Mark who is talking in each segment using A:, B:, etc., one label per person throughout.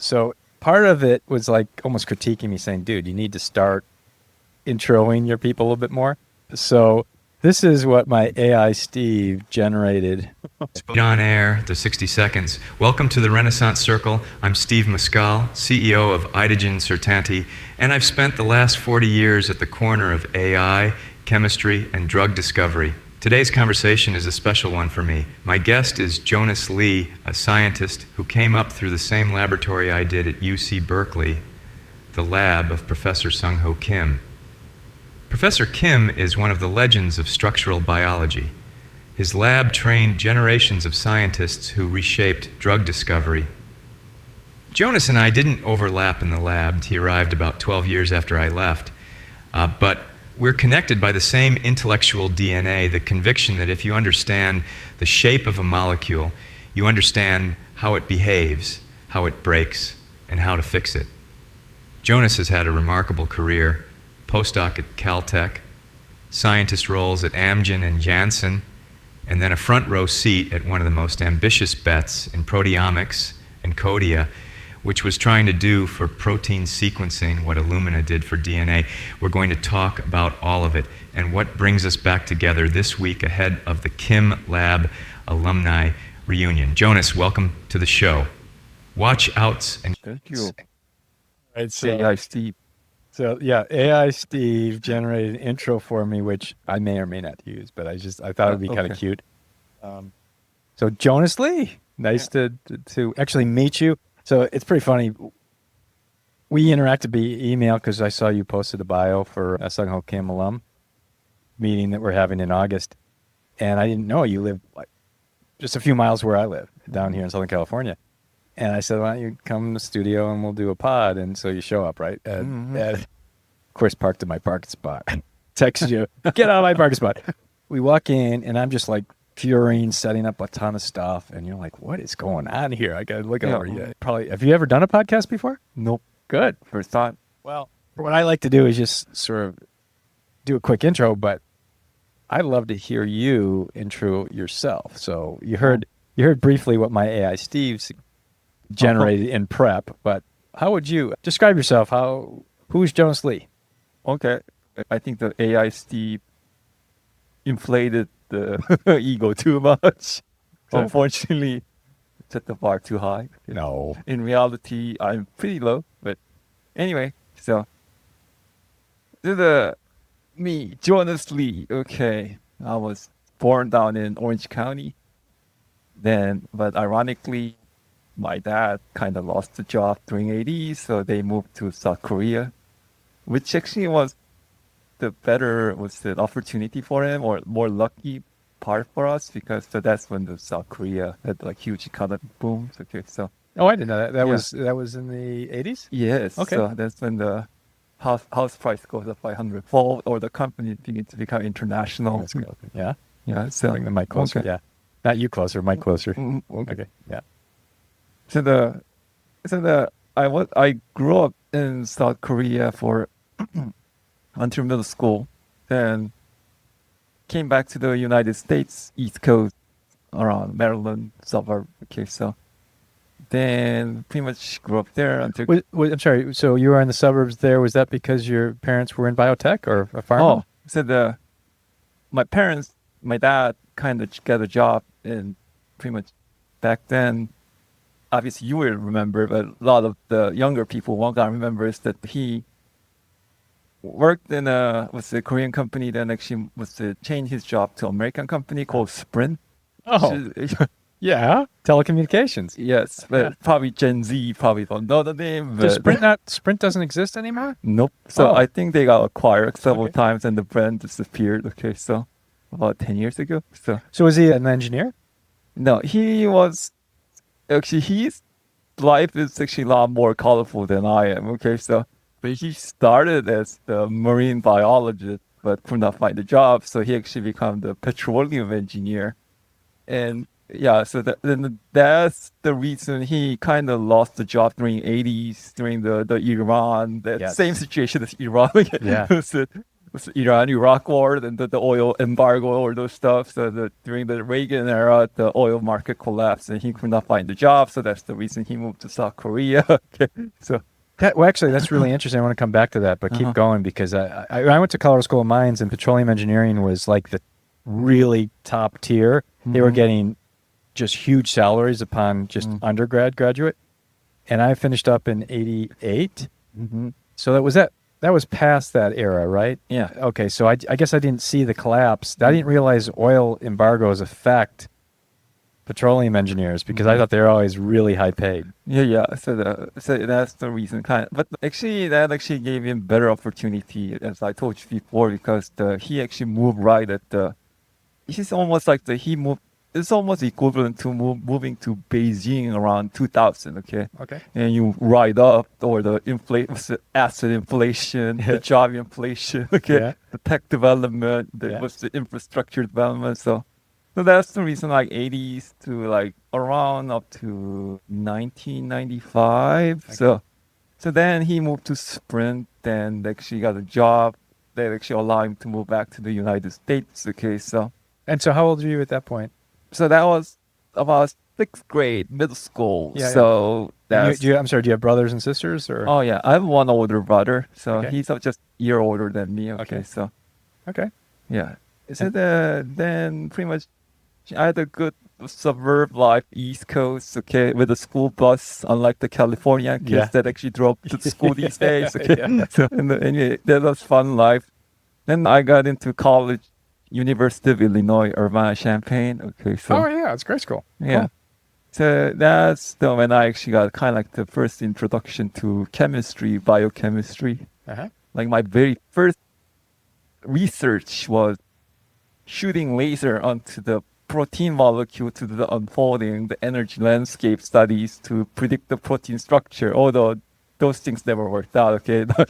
A: So part of it was like almost critiquing me saying, dude, you need to start introing your people a little bit more. So this is what my AI Steve generated.
B: On air, the 60 seconds. Welcome to the Renaissance Circle. I'm Steve Muskal, CEO of Itogen Certanti, and I've spent the last 40 years at the corner of AI, chemistry, and drug discovery. Today's conversation is a special one for me. My guest is Jonas Lee, a scientist who came up through the same laboratory I did at UC Berkeley, the lab of Professor Sung-Hou Kim. Professor Kim is one of the legends of structural biology. His lab trained generations of scientists who reshaped drug discovery. Jonas and I didn't overlap in the lab. He arrived about 12 years after I left. But we're connected by the same intellectual DNA, the conviction that if you understand the shape of a molecule, you understand how it behaves, how it breaks, and how to fix it. Jonas has had a remarkable career, postdoc at Caltech, scientist roles at Amgen and Janssen, and then a front row seat at one of the most ambitious bets in proteomics, Encodia, which was trying to do for protein sequencing what Illumina did for DNA. We're going to talk about all of it and what brings us back together this week ahead of the Kim Lab alumni reunion. Jonas, welcome to the show. Watch outs and...
C: Thank you.
A: Right, so,
C: AI Steve.
A: So yeah, AI Steve generated an intro for me, which I may or may not use, but I thought it'd be kind of cute. So Jonas Lee, nice to actually meet you. So it's pretty funny. We interacted via email because I saw you posted a bio for a Sung-Hou Kim alum meeting that we're having in August, and I didn't know you live like just a few miles where I live down here in Southern California. And I said, why don't you come in the studio and we'll do a pod? And so you show up, right? And of course, parked in my parking spot. Text you, get out of my parking spot. We walk in and I'm just like furious, setting up a ton of stuff. And you're like, what is going on here? I got to look over you. Probably, have you ever done a podcast before?
C: Nope.
A: Good.
C: First time.
A: Well, what I like to do is just sort of do a quick intro, but I'd love to hear you intro yourself. So you heard briefly what my AI Steve's generated in prep, but how would you describe yourself? Who's Jonas Lee?
C: Okay. I think the AI Steve inflated the ego too much. Unfortunately, set the bar too high.
A: No.
C: In reality, I'm pretty low. But anyway, so me, Jonas Lee. Okay. I was born down in Orange County. But ironically, my dad kind of lost the job during 80s, so they moved to South Korea, which actually was the opportunity for him, or more lucky part for us, because that's when the South Korea had like huge economic boom. Okay, so
A: I didn't know that. That was in the 80s?
C: Yes.
A: Okay.
C: So that's when the house price goes up by 100-fold, or the company begins to become international.
A: Yeah.
C: Yeah. So
A: Bring the mic closer.
C: Okay.
A: Yeah. Not you closer, mic closer.
C: Okay.
A: Yeah.
C: I grew up in South Korea for until middle school, then came back to the United States, East Coast, around Maryland suburb. Okay, so then pretty much grew up there until.
A: I'm sorry. So you were in the suburbs there. Was that because your parents were in biotech or a pharma?
C: Oh, so my dad kind of got a job in pretty much back then. Obviously, you will remember, but a lot of the younger people won't remember is that he worked in a Korean company, then actually changed his job to an American company called Sprint.
A: Oh, yeah, telecommunications.
C: Yes, but probably Gen Z probably don't know the name.
A: Does Sprint doesn't exist anymore?
C: Nope. So I think they got acquired several times and the brand disappeared. Okay, so about 10 years ago.
A: So was he an engineer?
C: No, he was. Actually, his life is actually a lot more colorful than I am. Okay, so but he started as the marine biologist, but could not find a job, so he actually became the petroleum engineer. And yeah, so that's the reason he kind of lost the job during 80s, during the Iran, same situation as Iran.
A: Yeah.
C: Iran-Iraq war and the oil embargo or those stuff. So during the Reagan era, the oil market collapsed and he could not find a job. So that's the reason he moved to South Korea. Okay. So
A: Well, actually, that's really interesting. I want to come back to that, but keep going because I went to Colorado School of Mines and petroleum engineering was like the really top tier. They were getting just huge salaries upon just graduate. And I finished up in 88. So that was past that era, right?
C: Yeah.
A: Okay, so I guess I didn't see the collapse. I didn't realize oil embargoes affect petroleum engineers because I thought they were always really high paid.
C: Yeah. So that's the reason, kind of. But actually, that actually gave him better opportunity, as I told you before, because he actually moved right at the. He's almost like he moved. It's almost equivalent to moving to Beijing around 2000. Okay. And you ride up or the asset inflation, the job inflation. Okay. The tech development, what's the infrastructure development. So that's the reason, like 80s to like around up to 1995. So then he moved to Sprint and actually got a job that actually allowed him to move back to the United States. Okay.
A: And so how old were you at that point?
C: So that was about 6th grade, middle school. So
A: that's. I'm sorry. Do you have brothers and sisters, or?
C: Oh yeah, I have one older brother. So he's just a year older than me. Okay. So.
A: Okay.
C: Yeah. So then pretty much, I had a good suburb life, East Coast. Okay, with a school bus, unlike the California kids that actually drove to school these days. Okay. So anyway, that was fun life. Then I got into college. University of Illinois, Urbana-Champaign. Okay, so
A: it's grade school.
C: Yeah, cool. So that's when I actually got kind of like the first introduction to chemistry, biochemistry. Like my very first research was shooting laser onto the protein molecule to do the unfolding, the energy landscape studies to predict the protein structure. Although those things never worked out. Okay.
A: So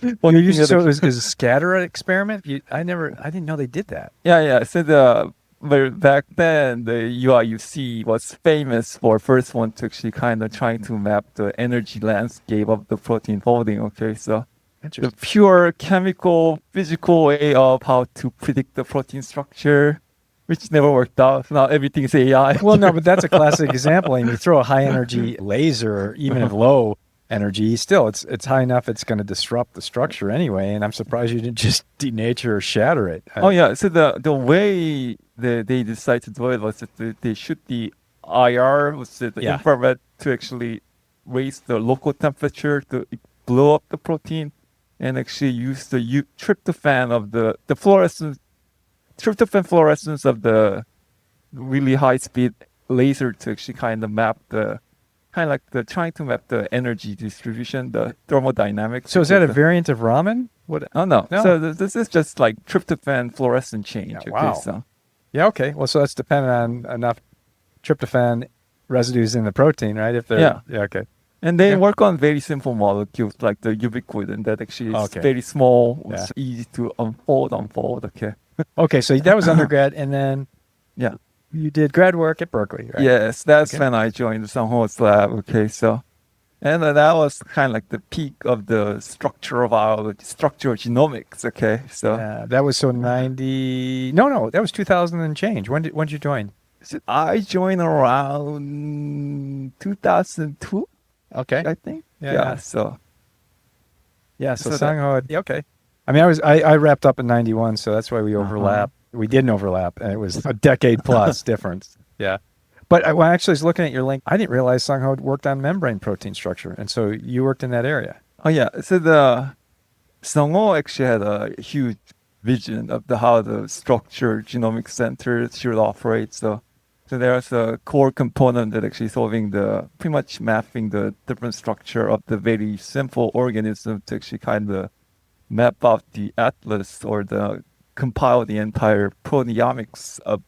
A: it was a scatter experiment. I didn't know they did that.
C: Yeah. So back then the UIUC was famous for first one to actually kind of trying to map the energy landscape of the protein folding. Okay, so the pure chemical, physical way of how to predict the protein structure, which never worked out. Now everything is AI.
A: Well, no, but that's a classic example. And you throw a high energy laser, even if low energy, still it's high enough it's going to disrupt the structure anyway, and I'm surprised you didn't just denature or shatter it.
C: So the way they decided to do it was that they shoot the IR, was the infrared, to actually raise the local temperature to blow up the protein, and actually use the tryptophan of the fluorescence of the really high speed laser to actually kind of map trying to map the energy distribution, the thermodynamics.
A: So is that a variant of ramen?
C: What? Oh no. So this is just like tryptophan fluorescent change.
A: Yeah, wow.
C: Okay, so.
A: Yeah. Okay. Well, so that's dependent on enough tryptophan residues in the protein, right? If they're okay.
C: And they work on very simple molecules like the ubiquitin that actually is very small, it's easy to unfold. Okay.
A: Okay. So that was undergrad, and then you did grad work at Berkeley, right?
C: Yes, that's when I joined the Sung-Hou lab. Okay, so, and that was kind of like the peak of the structural biology, structural genomics. Okay, so
A: that was 90. No, that was 2000 and change. When did you join?
C: I joined around 2002.
A: Okay,
C: I think.
A: So Sung-Hou. Okay. I mean, I wrapped up in 91, so that's why we overlap. We didn't overlap, and it was a decade plus difference. Yeah. But when I actually was looking at your link, I didn't realize Sung-Hou worked on membrane protein structure. And so you worked in that area.
C: Oh, yeah. So the Sung-Hou actually had a huge vision of how the structure genomic center should operate. So there's a core component that actually pretty much mapping the different structure of the very simple organism to actually kind of map out the atlas or compile the entire proteomics of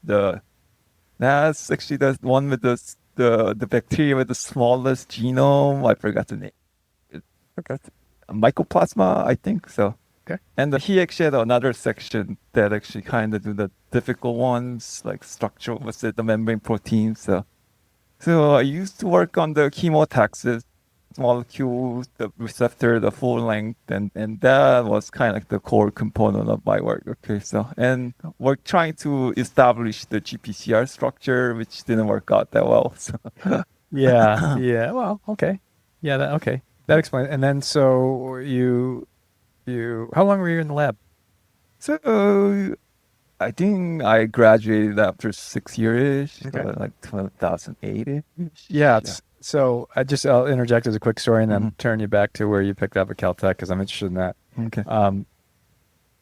C: that's actually the one with the bacteria with the smallest genome. I forgot the name. Mycoplasma, I think so.
A: Okay.
C: And he actually had another section that actually kind of do the difficult ones, like structural, the membrane proteins. So I used to work on the chemotaxis. molecules, the receptor, the full length, and that was kind of like the core component of my work. Okay, so and we're trying to establish the GPCR structure, which didn't work out that well. So
A: Yeah, yeah. Well, okay. Yeah, okay. That explains. And then so how long were you in the lab?
C: so I think I graduated after 6 years,
A: Okay.
C: like 2008.
A: Yeah. So I'll interject as a quick story and then
C: Mhm.
A: turn you back to where you picked up at Caltech because I'm interested in that.
C: Okay.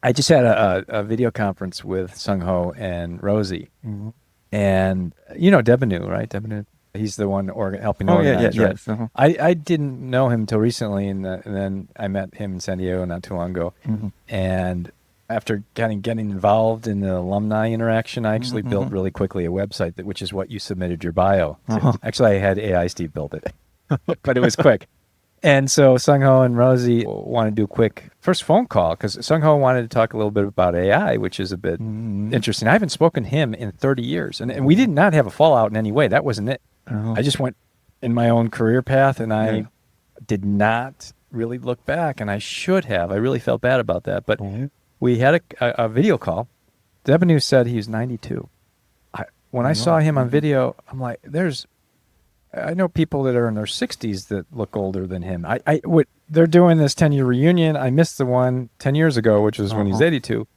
A: I just had a video conference with Sung-Hou and Rosie,
C: Mhm.
A: and you know Debanu, right? Debanu, he's the one helping
C: Oh, yeah,
A: organize, right?
C: yes. Uh-huh.
A: I didn't know him until recently, and then I met him in San Diego not too long ago.
C: Mhm.
A: And after getting involved in the alumni interaction, I actually
C: Mhm,
A: built
C: mhm.
A: really quickly a website which is what you submitted your bio to.
C: Uh-huh.
A: Actually, I had AI Steve build it, but it was quick. And so Sung-Hou and Rosie want to do a quick first phone call because Sung-Hou wanted to talk a little bit about AI, which is a bit
C: Mhm.
A: interesting. I haven't spoken to him in 30 years, and we did not have a fallout in any way. That wasn't it.
C: Uh-huh.
A: I just went in my own career path, and I
C: Yeah.
A: did not really look back, and I should have. I really felt bad about that. But
C: Mhm.
A: we had a video call. Debanu said he's 92. When I saw him on video, I'm like, I know people that are in their 60s that look older than him. They're doing this 10-year reunion. I missed the one 10 years ago, which was when he's 82.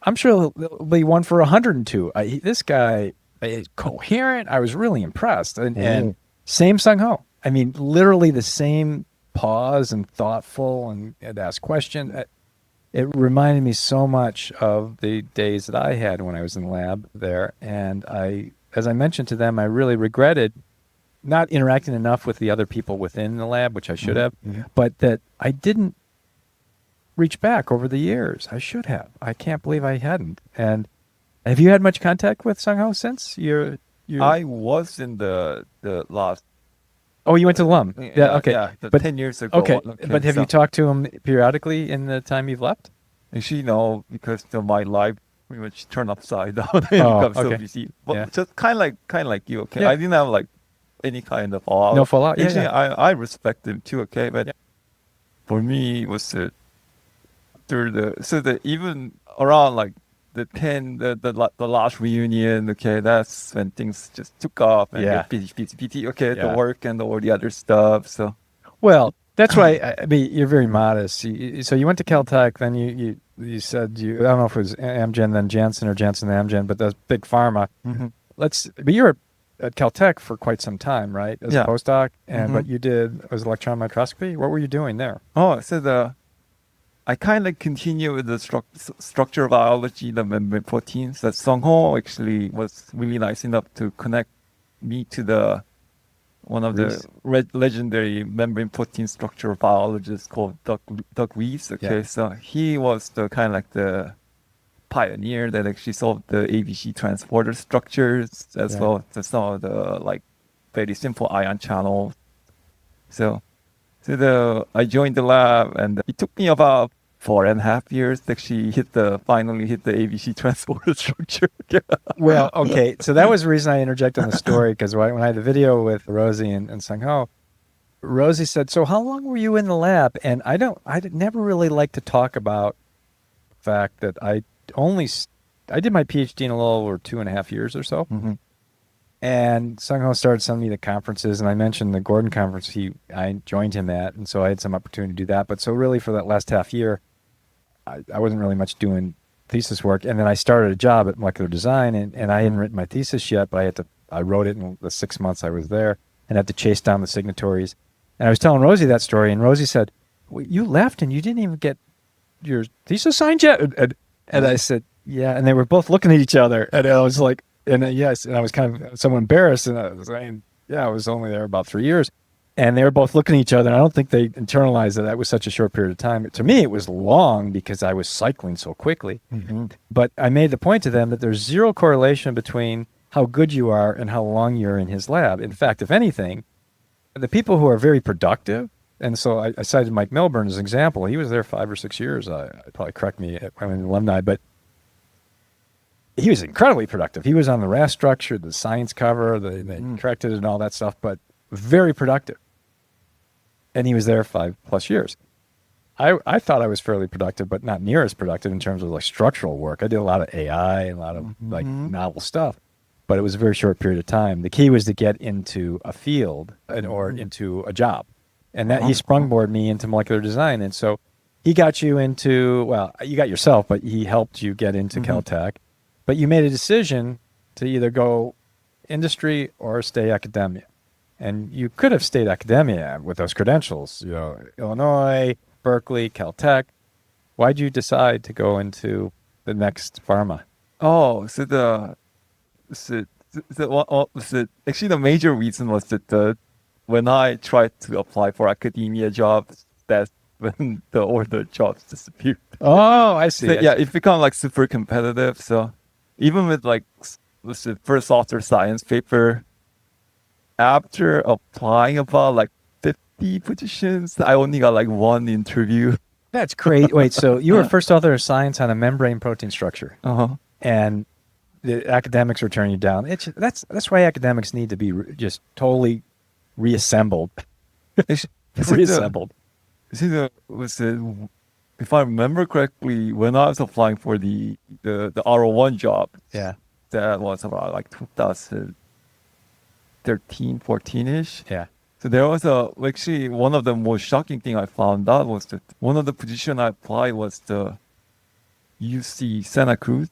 A: I'm sure there'll be one for 102. This guy is coherent. I was really impressed. And same Sung-Hou. I mean, literally the same pause and thoughtful and ask questions. It reminded me so much of the days that I had when I was in the lab there. And as I mentioned to them, I really regretted not interacting enough with the other people within the lab, which I should have, but that I didn't reach back over the years. I should have. I can't believe I hadn't. And have you had much contact with Sung-Hou since?
C: I was in the last.
A: Oh, you went to Lum. Yeah, okay.
C: Yeah,
A: but
C: 10 years ago.
A: Okay, but have you talked to him periodically in the time you've left?
C: Actually, no, because my life pretty much turned upside down and
A: Oh,
C: become so
A: okay.
C: busy. But
A: Yeah.
C: just kind of like you, okay?
A: Yeah.
C: I didn't have like any kind of fallout.
A: No fallout? Yeah,
C: Actually,
A: yeah.
C: I respect him too, okay? But for me, it was even around like the last reunion, okay, that's when things just took off and
A: Yeah.
C: PT, okay,
A: Yeah.
C: the work and all the other stuff. So
A: Well, that's why I mean you're very modest. So you went to Caltech, then you said I don't know if it was Amgen then Janssen or Janssen then Amgen, but that's big pharma. But you were at Caltech for quite some time, right? As a
C: Yeah.
A: postdoc, but you was electron microscopy. What were you doing there?
C: I kind of continue with the structural biology, the membrane proteins. That Sung-Hou actually was really nice enough to connect me to one of the legendary membrane protein structural biologists called Doug Reeves. Okay,
A: Yeah.
C: so he was the kind of like the pioneer that actually solved the ABC transporter structures as well as some of the like very simple ion channels. So I joined the lab, and it took me about 4.5 years to actually finally hit the ABC transporter structure.
A: Well, okay. So that was the reason I interjected in the story, because when I had the video with Rosie and Sung-Hou, Rosie said, "So how long were you in the lab?" And I never really like to talk about the fact that I did my Ph.D. in a little over 2.5 years or so.
C: Mhm.
A: And Sung-Hou started sending me the conferences, and I mentioned the Gordon conference I joined him at, and so I had some opportunity to do that. But so really for that last half year, I wasn't really much doing thesis work. And then I started a job at Molecular Design, and I hadn't written my thesis yet, but I wrote it in the 6 months I was there, and had to chase down the signatories. And I was telling Rosie that story, and Rosie said, "Well, you left and you didn't even get your thesis signed yet?" And I said, "Yeah." And they were both looking at each other, and I was like, yes, and I was kind of somewhat embarrassed, and I was saying, "Yeah, I was only there about 3 years." And they were both looking at each other, and I don't think they internalized that was such a short period of time. To me, it was long because I was cycling so quickly.
C: Mhm.
A: But I made the point to them that there's zero correlation between how good you are and how long you're in his lab. In fact, if anything, the people who are very productive, and so I cited Mike Milburn as an example. He was there 5 or 6 years. I'd probably correct me if I'm an alumni, but he was incredibly productive. He was on the RAS structure, the science cover, they corrected it and all that stuff, but very productive. and he was there 5+ years. I thought I was fairly productive, but not near as productive in terms of like structural work. I did a lot of AI and a lot of like novel stuff, but it was a very short period of time. The key was to get into a field or into a job, and that he sprungboarded me into molecular design. And so he got you into, well, you got yourself, but he helped you get into Caltech. But you made a decision to either go industry or stay academia. And you could have stayed academia with those credentials, you know, Illinois, Berkeley, Caltech. Why'd you decide to go into the next pharma?
C: Oh, actually the major reason was that when I tried to apply for academia jobs, that's when all the jobs disappeared.
A: Oh, I see.
C: So, yeah, it become like super competitive. So even with like the first author science paper, after applying about like 50 positions, I only got like one interview.
A: That's great. Wait, so you were first author of science on a membrane protein structure, and the academics were turning you down. That's why academics need to be just totally reassembled. Reassembled.
C: If I remember correctly, when I was applying for the R01 job,
A: Yeah.
C: that was about like 2013, 14-ish.
A: Yeah.
C: So there was actually one of the most shocking thing I found out was that one of the position I applied was the UC Santa Cruz.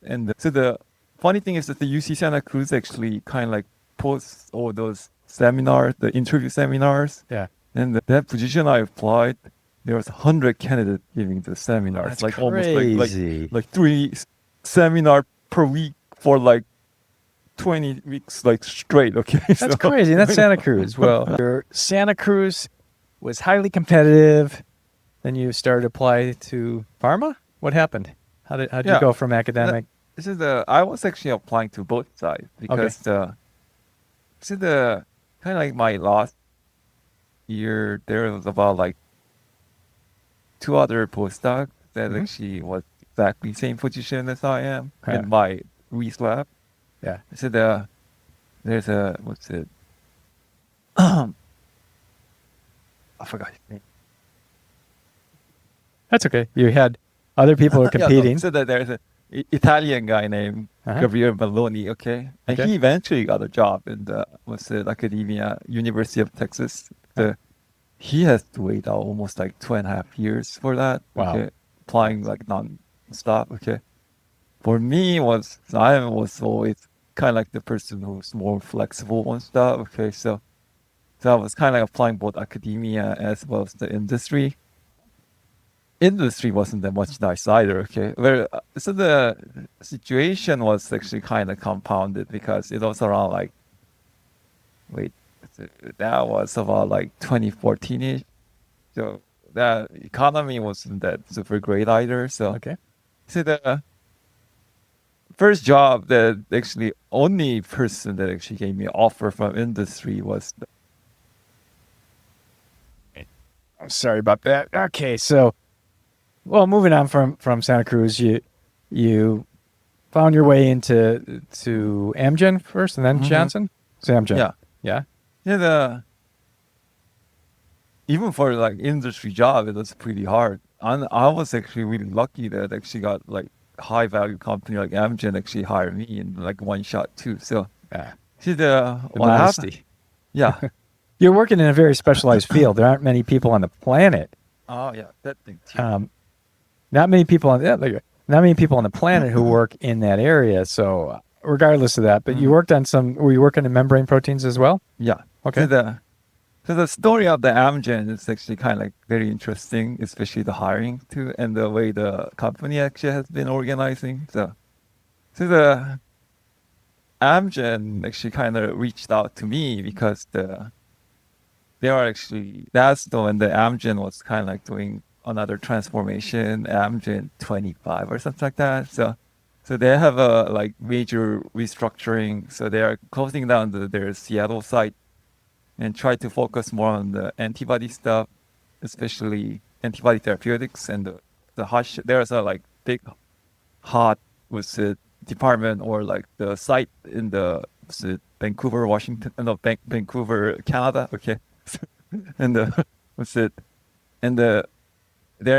C: And so the funny thing is that the UC Santa Cruz actually kind of like posts all those seminars, the interview seminars.
A: Yeah.
C: And that position I applied, there was 100 candidates giving the seminars.
A: That's
C: like
A: crazy.
C: almost like 3 seminar per week for like 20 weeks like straight. Okay.
A: That's crazy. That's Santa Cruz. Well, your Santa Cruz was highly competitive. Then you started to apply to pharma. What happened? How did you go from academic?
C: I was actually applying to both sides because this is the kind of like my last year. There was about like 2 other postdocs that actually was exactly same position as I am in my Reese lab.
A: Yeah.
C: So there's a what's it? I forgot his name.
A: That's okay. You had other people who were competing.
C: So that there's a Italian guy named Gabriele Belloni. Okay, and he eventually got a job in the academia, University of Texas. He has to wait out almost like 2.5 years for that.
A: Wow.
C: Okay, applying like non-stop. Okay. For me, I was always kind of like the person who's more flexible on stuff. Okay, so I was kind of like applying both academia as well as the industry. Industry wasn't that much nice either. Okay, so the situation was actually kind of compounded because it was around like, that was about like 2014ish. So the economy wasn't that super great either. So so the first job that actually only person that actually gave me an offer from industry was.
A: I'm sorry about that. Okay, so, well, moving on from Santa Cruz, you found your way into Amgen first, and then Janssen. So Amgen. Yeah.
C: Even for like industry job, it was pretty hard. And I was actually really lucky that I actually got like high value company like Amgen actually hired me in like one shot too. So see the
A: modesty.
C: Yeah.
A: You're working in a very specialized field. There aren't many people on the planet.
C: Oh yeah, that thing too.
A: Not many people on the planet who work in that area. So regardless of that, but you worked on were you working in membrane proteins as well?
C: Yeah.
A: Okay.
C: So the story of the Amgen is actually kind of like very interesting, especially the hiring too, and the way the company actually has been organizing. So the Amgen actually kind of reached out to me because that's when the Amgen was kind of like doing another transformation, Amgen 25 or something like that. So they have a like major restructuring. So they are closing down their Seattle site and try to focus more on the antibody stuff, especially antibody therapeutics and the hot. There's a like big hot department or like the site in Vancouver, Washington, Vancouver, Canada. Okay, and what's it, and they're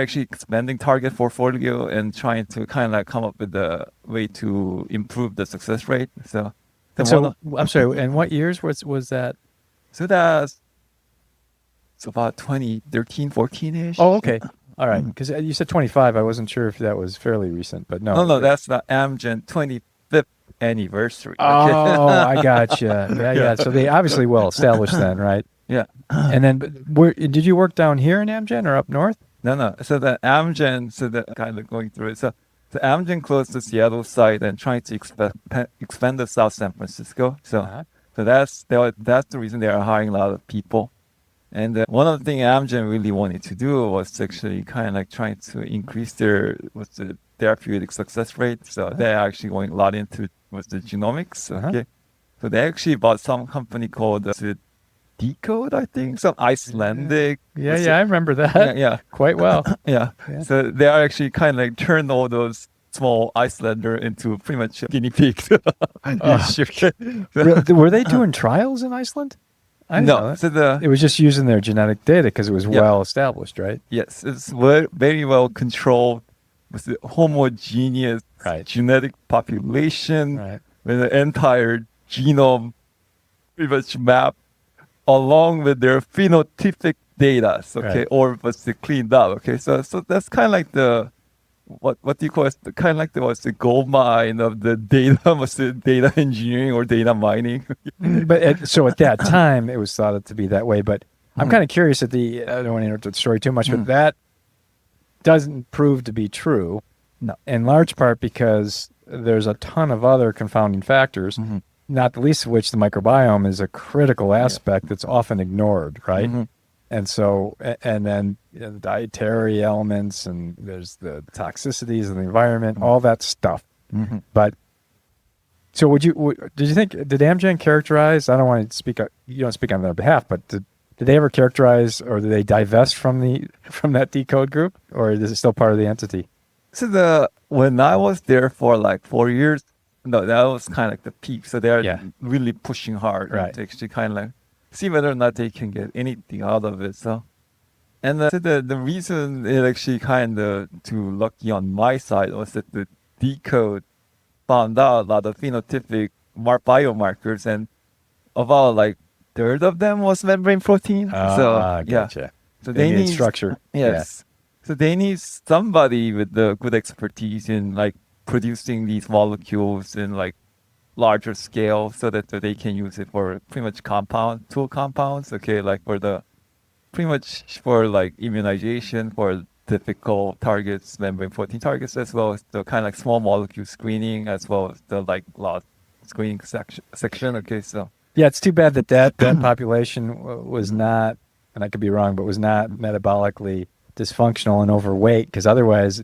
C: actually expanding target portfolio and trying to kind of like come up with a way to improve the success rate. So,
A: I'm sorry. And what years was that?
C: So that's about 2013, 14-ish.
A: Oh, okay. All right. Because you said 25. I wasn't sure if that was fairly recent, but no.
C: No, that's the Amgen 25th anniversary.
A: Oh, I gotcha. Yeah. So they obviously well established then, right?
C: Yeah.
A: And then, did you work down here in Amgen or up north?
C: No. So the Amgen, kind of going through it. So the Amgen closed the Seattle site and trying to expand to South San Francisco. So that's the reason they are hiring a lot of people. And one of the things Amgen really wanted to do was actually kind of like trying to increase the therapeutic success rate. So they're actually going a lot into the genomics. Okay. So they actually bought some company called Decode, I think, some Icelandic.
A: Yeah, I remember that.
C: Yeah.
A: Quite well.
C: Yeah. So they are actually kind of like turned all those small Icelander into pretty much guinea pigs.
A: Were they doing trials in Iceland? I didn't know that.
C: So
A: it was just using their genetic data because it was well established, right?
C: Yes, it's very well controlled with the homogeneous genetic population with the entire genome pretty much mapped along with their phenotypic data, or was the cleaned up, so that's kind of like the what do you call it? Kind of like the gold mine of the data, was the data engineering or data mining.
A: But so at that time, it was thought to be that way. But I'm kind of curious I don't want to interrupt the story too much, but that doesn't prove to be true.
C: No,
A: in large part because there's a ton of other confounding factors. Not the least of which the microbiome is a critical aspect that's often ignored, right? And so, and then the dietary elements, and there's the toxicities of the environment, all that stuff. But so, did you think, did Amgen characterize? I don't want to speak. You don't speak on their behalf, but did they ever characterize, or did they divest from that Decode group, or is it still part of the entity?
C: So when I was there for like 4 years. No, that was kind of like the peak. So they're really pushing hard to actually kind of like see whether or not they can get anything out of it. So, and the reason it actually kind of too lucky on my side was that the Decode found out a lot of phenotypic biomarkers, and about like third of them was membrane protein.
A: Gotcha.
C: So they need
A: structure.
C: Yes. So they need somebody with the good expertise in like producing these molecules in like larger scale so that they can use it for pretty much tool compounds, like pretty much for like immunization for typical targets, membrane protein targets, as well as the kind of like small molecule screening, as well as the like lot screening section. Okay, so
A: yeah, it's too bad that population was not, and I could be wrong, but was not metabolically dysfunctional and overweight, because otherwise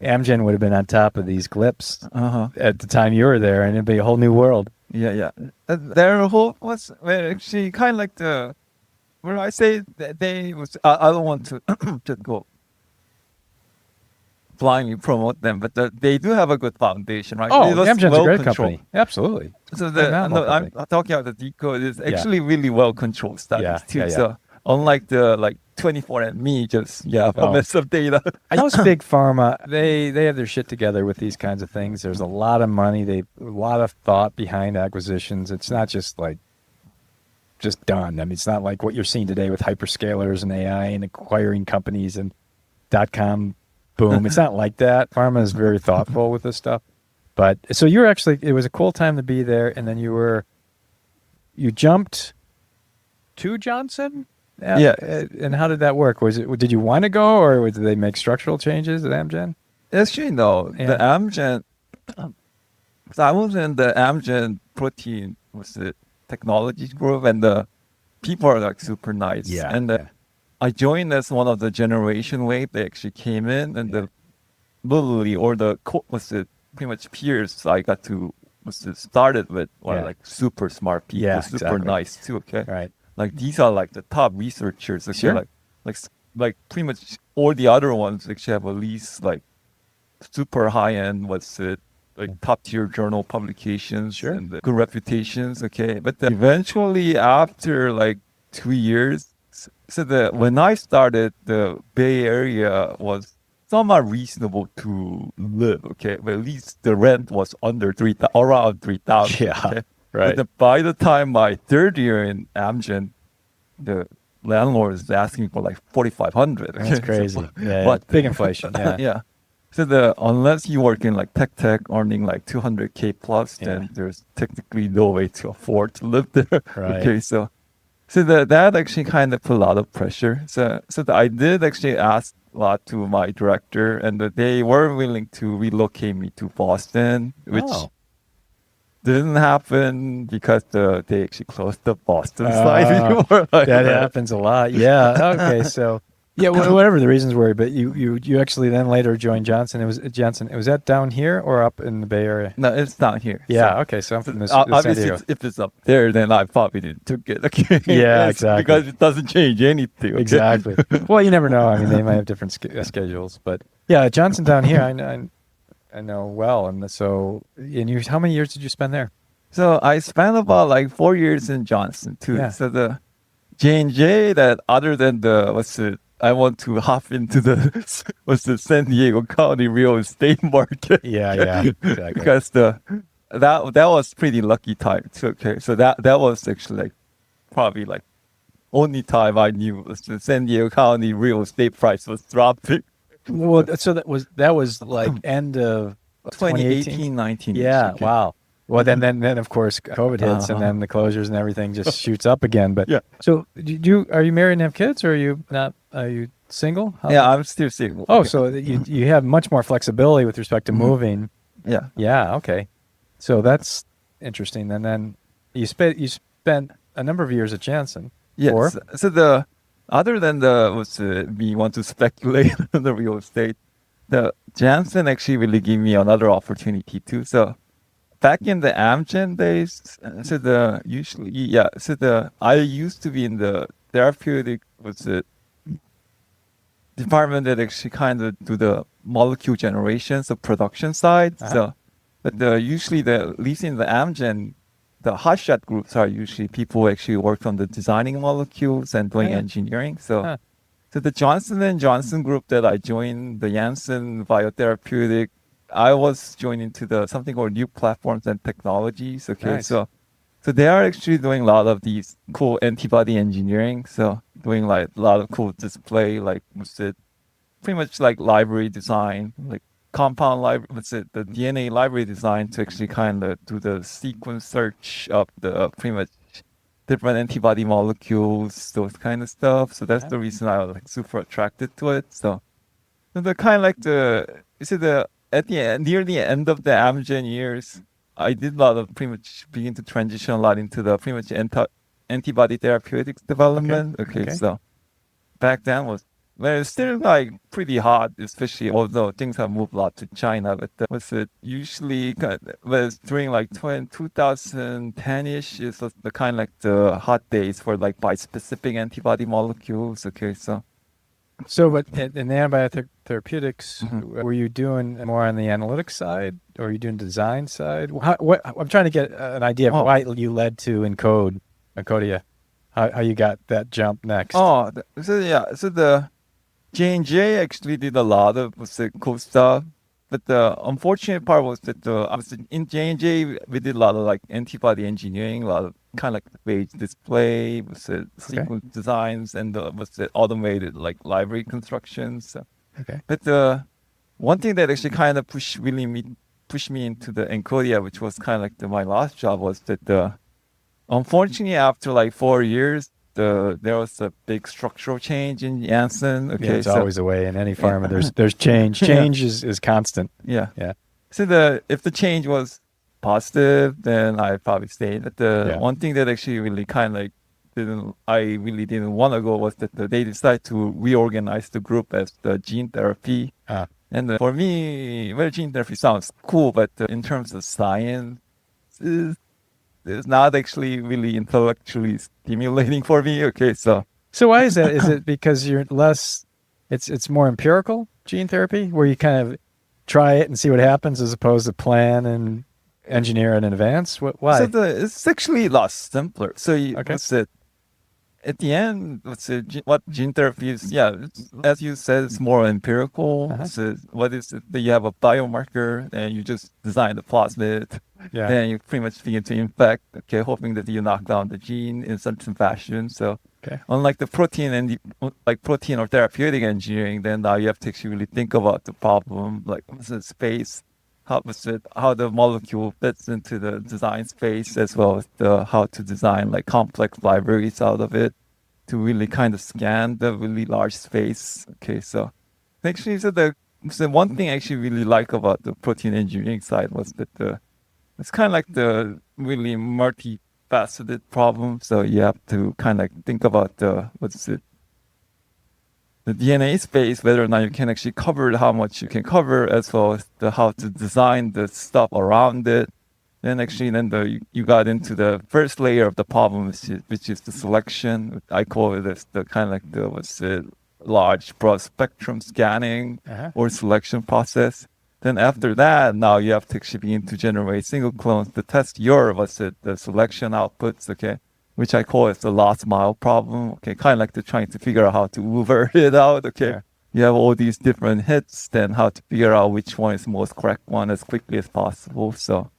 A: Amgen would have been on top of these GLPs at the time you were there, and it'd be a whole new world.
C: Yeah. Their whole was actually kind of like where I say that they was. I don't want to just go blindly promote them, but they do have a good foundation, right?
A: Oh, Amgen's a great company. Absolutely.
C: So I'm talking about the Decode is actually really well controlled studies too. So unlike the like 24andMe, just a mess of data.
A: Most big pharma, they have their shit together with these kinds of things. There's a lot of money, a lot of thought behind acquisitions. It's not just like just done. I mean, it's not like what you're seeing today with hyperscalers and AI and acquiring companies and .com boom. It's not like that. Pharma is very thoughtful with this stuff. But so it was a cool time to be there, and then you jumped to Janssen.
C: Yeah.
A: And how did that work? Did you want to go, or did they make structural changes at Amgen?
C: Actually, no. The Amgen. So I was in the Amgen protein technology group, and the people are like super nice.
A: Yeah.
C: And I joined as one of the generation wave. They actually came in, and literally, or pretty much peers I got to started with were like super smart people, super nice too. Okay.
A: Right.
C: Like these are like the top researchers. Okay?
A: Sure.
C: Like pretty much all the other ones actually have at least like super high end like top tier journal publications and good reputations. Okay, but then eventually after like 2 years, when I started, the Bay Area was somewhat reasonable to live. Okay, but at least the rent was under around 3,000.
A: Yeah,
C: okay?
A: right.
C: But by the time my third year in Amgen, the landlord is asking for like 4,500.
A: That's crazy. Yeah,
C: but
A: big inflation. Yeah.
C: yeah. So unless you work in like tech earning like 200K plus, then there's technically no way to afford to live there.
A: Right.
C: Okay, so that actually kind of put a lot of pressure. I did actually ask a lot to my director, and they were willing to relocate me to Boston, which didn't happen because they actually closed the Boston site anymore.
A: That happens a lot. Yeah. Okay. So yeah, whatever the reasons were, but you actually then later joined Johnson. It was Janssen. Was that down here or up in the Bay Area?
C: No, it's down here.
A: Yeah. Okay. So I'm from the
C: obviously,
A: San Diego.
C: if it's up there, then I probably didn't took it. Okay.
A: Yeah, exactly.
C: Because it doesn't change anything. Okay?
A: Exactly. Well, you never know. I mean, they might have different schedules, but yeah, Johnson down here, I know well. And so, how many years did you spend there?
C: So I spent about like 4 years in Johnson too.
A: Yeah.
C: So the J&J, that other than I want to hop into the San Diego County real estate market.
A: Yeah, exactly.
C: Because that was pretty lucky time too. Okay, so that was actually like probably like only time I knew was the San Diego County real estate price was dropping.
A: Well, so that was like end of
C: 2018, 19.
A: Yeah,
C: okay.
A: wow. Well, then of course COVID hits, and then the closures and everything just shoots up again. But
C: yeah.
A: So, are you married and have kids, or are you not? Are you single?
C: Yeah, I'm still single.
A: Oh,
C: okay.
A: so you have much more flexibility with respect to moving.
C: Yeah.
A: Yeah. Okay. So that's interesting. And then you spent a number of years at Janssen.
C: Yes.
A: Or?
C: So other than we want to speculate on the real estate, the Janssen actually really gave me another opportunity too. So back in the Amgen days, I used to be in the therapeutic department that actually kind of do the molecule generation, so production side. So, but usually at least in the Amgen, the hotshot groups are usually people who actually work on the designing molecules and doing engineering. So the Johnson & Johnson group that I joined, the Janssen Biotherapeutic, I was joining to something called New Platforms and Technologies. Okay,
A: Nice.
C: so they are actually doing a lot of these cool antibody engineering. So doing like a lot of cool display, like pretty much like library design, like compound library, the DNA library design to actually kind of do the sequence search of the pretty much different antibody molecules, those kind of stuff. So that's the reason I was like super attracted to it. So the kind of like at the end, near the end of the Amgen years, I did a lot of pretty much begin to transition a lot into the pretty much antibody therapeutics development. Okay. So back then it's still like pretty hot, especially although things have moved a lot to China. But usually was during like 2010-ish is the kind of like the hot days for like bispecific antibody molecules. Okay, so
A: but in the antibiotic therapeutics, were you doing more on the analytics side, or were you doing design side? I'm trying to get an idea of why you led to Encodia, how you got that jump next.
C: So the J&J actually did a lot of cool stuff, but the unfortunate part was that in J&J we did a lot of like antibody engineering, a lot of kind of like phage display, sequence designs, and automated like library constructions. So.
A: Okay.
C: But the one thing that actually kind of pushed me into the Encodia, which was kind of like my last job, was that unfortunately after like 4 years, there was a big structural change in Janssen. Okay,
A: yeah, it's always the way in any pharma. There's change. Change is constant.
C: Yeah.
A: Yeah.
C: So if the change was positive, then I probably stayed. But the one thing that actually really kind of like I really didn't want to go was that they decided to reorganize the group as the gene therapy. And for me, gene therapy sounds cool, but in terms of science, it's not actually really intellectually stimulating for me. Okay, so
A: why is that? Is it because you're less? It's more empirical gene therapy, where you kind of try it and see what happens, as opposed to plan and engineer in advance. Why?
C: So it's actually a lot simpler. So at the end, what gene therapy is? Yeah, as you said, it's more empirical. So what is it? That you have a biomarker, and you just design the plasmid.
A: Yeah.
C: Then you pretty much begin to infect. Okay, hoping that you knock down the gene in certain fashion. So, unlike the protein and like protein or therapeutic engineering, then now you have to actually really think about the problem, like what's the space, how the molecule fits into the design space, as well as how to design like complex libraries out of it to really kind of scan the really large space. Okay, so actually, so the one thing I actually really like about the protein engineering side was that it's kind of like the really multifaceted problem. So you have to kind of think about the DNA space, whether or not you can actually cover how much you can cover, as well as how to design the stuff around it. Then you got into the first layer of the problem, which is the selection. I call it as the kind of like large broad spectrum scanning or selection process. Then after that, now you have to actually begin to generate single clones to test your the selection outputs. Okay. Which I call it the last mile problem. Okay, kind of like trying to figure out how to Uber it out. Okay, you have all these different hits, then how to figure out which one is the most correct one as quickly as possible. So,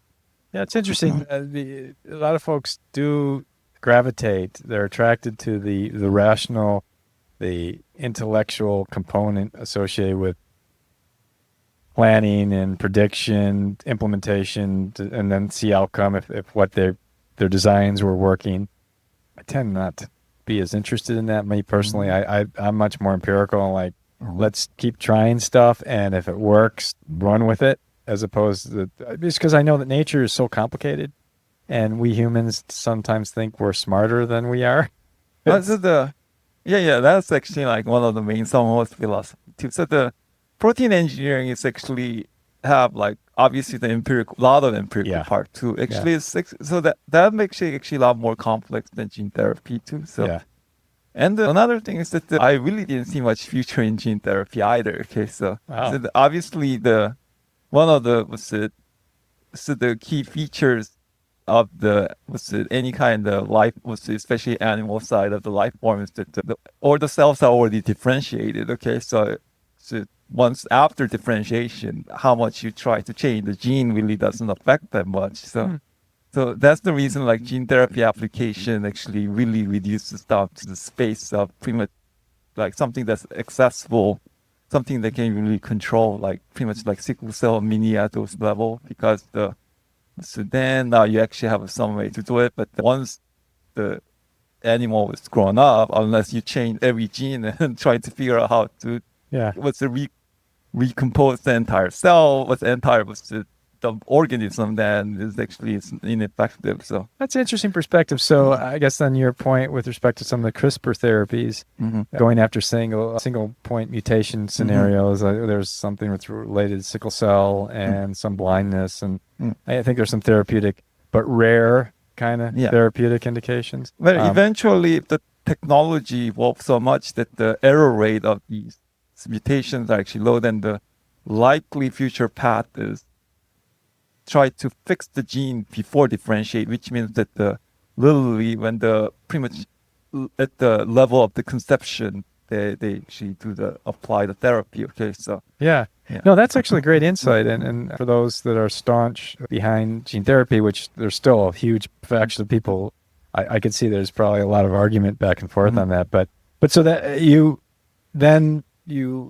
A: yeah, it's interesting. A lot of folks do gravitate; they're attracted to the rational, the intellectual component associated with planning and prediction, implementation, and then see outcome if what their designs were working. I tend not to be as interested in that. Me personally, I'm much more empirical and like, let's keep trying stuff, and if it works, run with it, as opposed to just because I know that nature is so complicated, and we humans sometimes think we're smarter than we are.
C: That's that's actually like one of the main Sung-Hou's philosophy too. So the protein engineering is actually have like obviously the lot of empirical part too. Actually, it's so that makes it actually a lot more complex than gene therapy too. So, and another thing is that I really didn't see much future in gene therapy either. Okay, so obviously one of the key features of any kind of life especially animal side of the life form is that the cells are already differentiated. Okay, so once after differentiation, how much you try to change the gene really doesn't affect that much. So that's the reason like gene therapy application actually really reduces down to the space of pretty much like something that's accessible, something that can really control, like pretty much like sickle cell mini at those level, because then now you actually have some way to do it. But once the animal is grown up, unless you change every gene and try to figure out how to recompose the entire cell, the organism, then is actually ineffective. So
A: that's an interesting perspective. So I guess on your point with respect to some of the CRISPR therapies, going after single point mutation scenarios, there's something with related to sickle cell and some blindness, and I think there's some therapeutic but rare kind of therapeutic indications.
C: But eventually, the technology evolved so much that the error rate of these mutations are actually low, then the likely future path is try to fix the gene before differentiate, which means that literally when pretty much at the level of the conception, they actually apply the therapy. Okay, so
A: no, that's actually a great insight, and for those that are staunch behind gene therapy, which there's still a huge faction of people, I could see there's probably a lot of argument back and forth on that, but so that you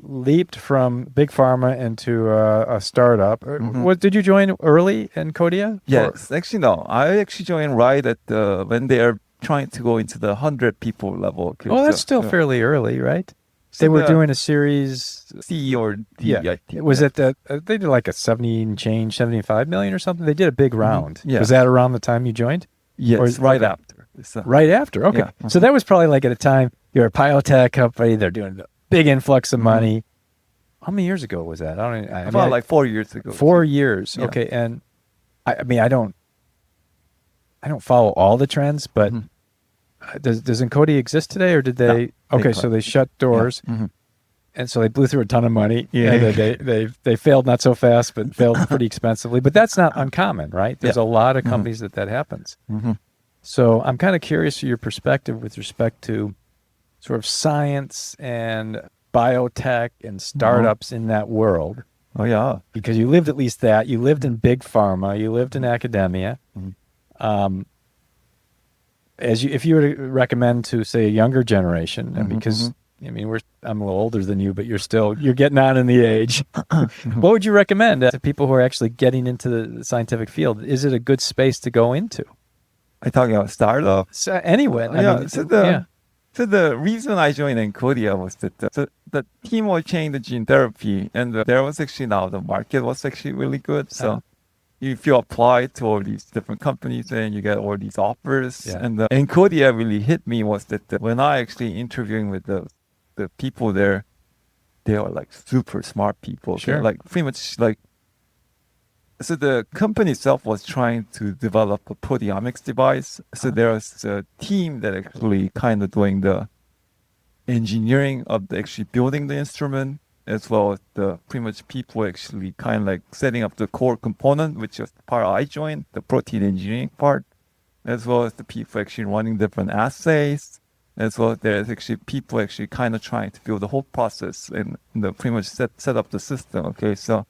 A: leaped from big pharma into a startup. What did you join early in Encodia?
C: Yes, actually no. I actually joined right at when they are trying to go into the 100 people level. Okay,
A: that's still fairly early, right? So they were doing a series
C: C or D. I think.
A: Was it they did like a 75 million or something? They did a big round. Was that around the time you joined?
C: Yes, right after.
A: Right after. Okay, so that was probably like at a time you're a biotech company. They're doing big influx of money. How many years ago was that?
C: About like 4 years ago.
A: 4 years. Yeah. Okay. And I mean, I don't follow all the trends, but does Encodia exist today, or did they? No, okay. So they shut doors, and so they blew through a ton of money. Yeah. They failed not so fast, but failed pretty expensively. But that's not uncommon, right? There's a lot of companies that happens. So I'm kind of curious of your perspective with respect to sort of science and biotech and startups in that world.
C: Oh yeah.
A: Because you lived at least that. You lived in big pharma. You lived in academia. If you were to recommend to, say, a younger generation, and because I mean, I'm a little older than you, but you're getting on in the age. What would you recommend to people who are actually getting into the scientific field? Is it a good space to go into?
C: Are you talking about startup?
A: So anyway,
C: So the reason I joined Encodia was that the team was changing the gene therapy, and there was actually now the market was actually really good. So if you apply to all these different companies and you get all these offers, and the Encodia really hit me was that when I actually interviewing with the people there, they are like super smart people.
A: Sure.
C: They're like pretty much like. So the company itself was trying to develop a proteomics device. So there's a team that actually kind of doing the engineering of actually building the instrument, as well as the pretty much people actually kind of like setting up the core component, which is the part I joined, the protein engineering part, as well as the people actually running different assays, as well as there's actually people actually kind of trying to build the whole process and the pretty much set up the system. Okay, so